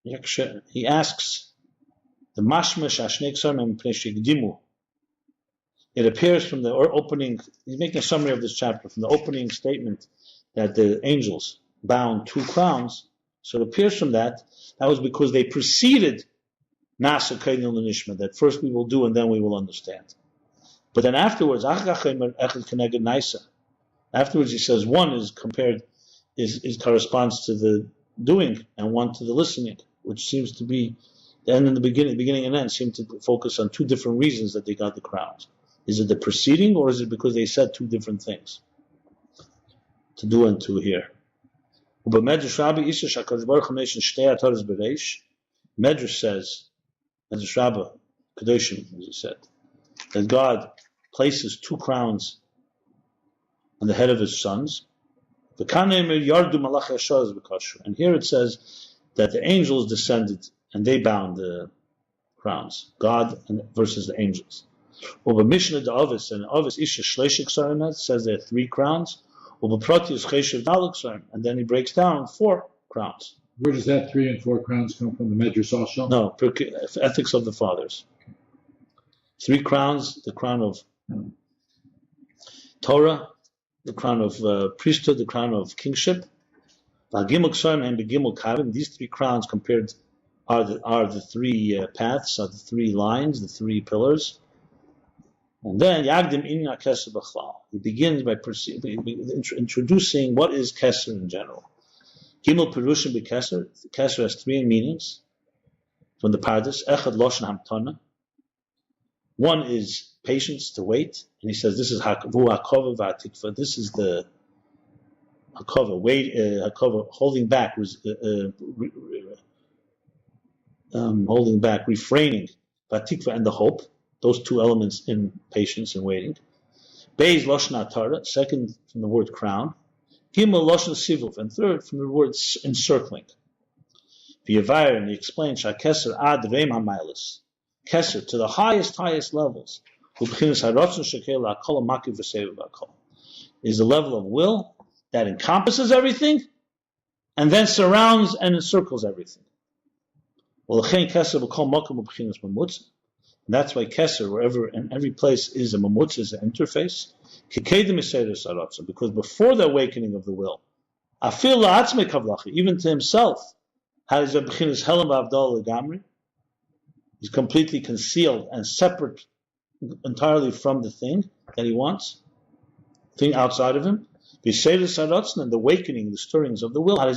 he asks, the Mashma Shashnek Sarmem Pneshik Dimu. it appears from the opening, he's making a summary of this chapter, from the opening statement that the angels bound 2 crowns. So it appears from that was because they preceded Nasa Kainil Nishma, that first we will do and then we will understand. But then afterwards, afterwards he says one is compared, is corresponds to the doing and one to the listening, which seems to be, and in the beginning and end seem to focus on 2 different reasons that they got the crowns. Is it the preceding, or is it because they said 2 different things? To do and to hear. Medrash says, Medrash Rabbi, Kedoshim, as he said, that God places 2 crowns on the head of his sons. And here it says that the angels descended and they bound the crowns. God versus the angels. Over Mishnah the Ovis and Ovis Isha Shleshik Saramet says there are 3 crowns. Over Protius Cheshev Dalek Saram, and then he breaks down 4 crowns. Where does that 3 and 4 crowns come from? The Medrash also? No, Ethics of the Fathers. 3 crowns: the crown of Torah, the crown of priesthood, the crown of kingship. These 3 crowns compared are the 3 paths, are the 3 lines, the 3 pillars. And then Yagdim Inna Keser B'chlal. He begins by introducing what is Keser in general. Gimel Perushim B'Keser. Keser has 3 meanings from the Pardes. Echad Loshen Hamtana. One is patience, to wait, and he says this is Hakova V'Atikva. This is the Hakova, Hakova, holding back, refraining, V'Atikva, and the hope. Those 2 elements in patience and waiting. Beis Loshen Atara, second from the word crown. Gimel Loshen Sivuv, and third from the word encircling. V'Yavayir, and he explains Shakeser Ad Reim HaMailis. Keser, to the highest levels, is the level of will that encompasses everything and then surrounds and encircles everything. And that's why Keser, wherever in every place, is a mamutz, is an interface. Because before the awakening of the will, even to himself, he's completely concealed and separate entirely from the thing that he wants, thing outside of him. And the awakening, the stirrings of the will, that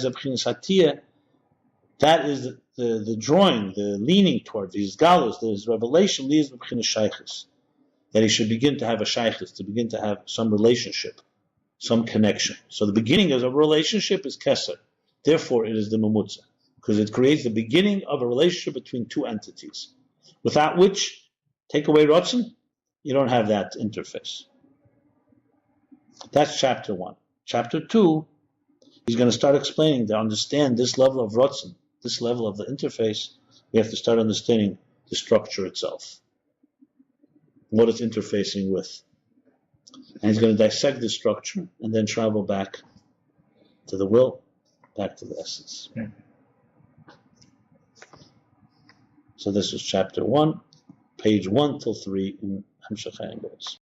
is the drawing, the leaning toward these galus, this revelation leads that he should begin to have a shaykhis, to begin to have some relationship, some connection. So the beginning of a relationship is keser. Therefore, it is the mamutza, because it creates the beginning of a relationship between 2 entities. Without which, take away Ratzon, you don't have that interface. That's chapter 1. Chapter 2, he's going to start explaining, to understand this level of Ratzon, this level of the interface, we have to start understanding the structure itself, what it's interfacing with. And he's going to dissect the structure and then travel back to the will, back to the essence. Okay. So this is chapter 1, page 1 till 3 in Hamshach Hayim Beis.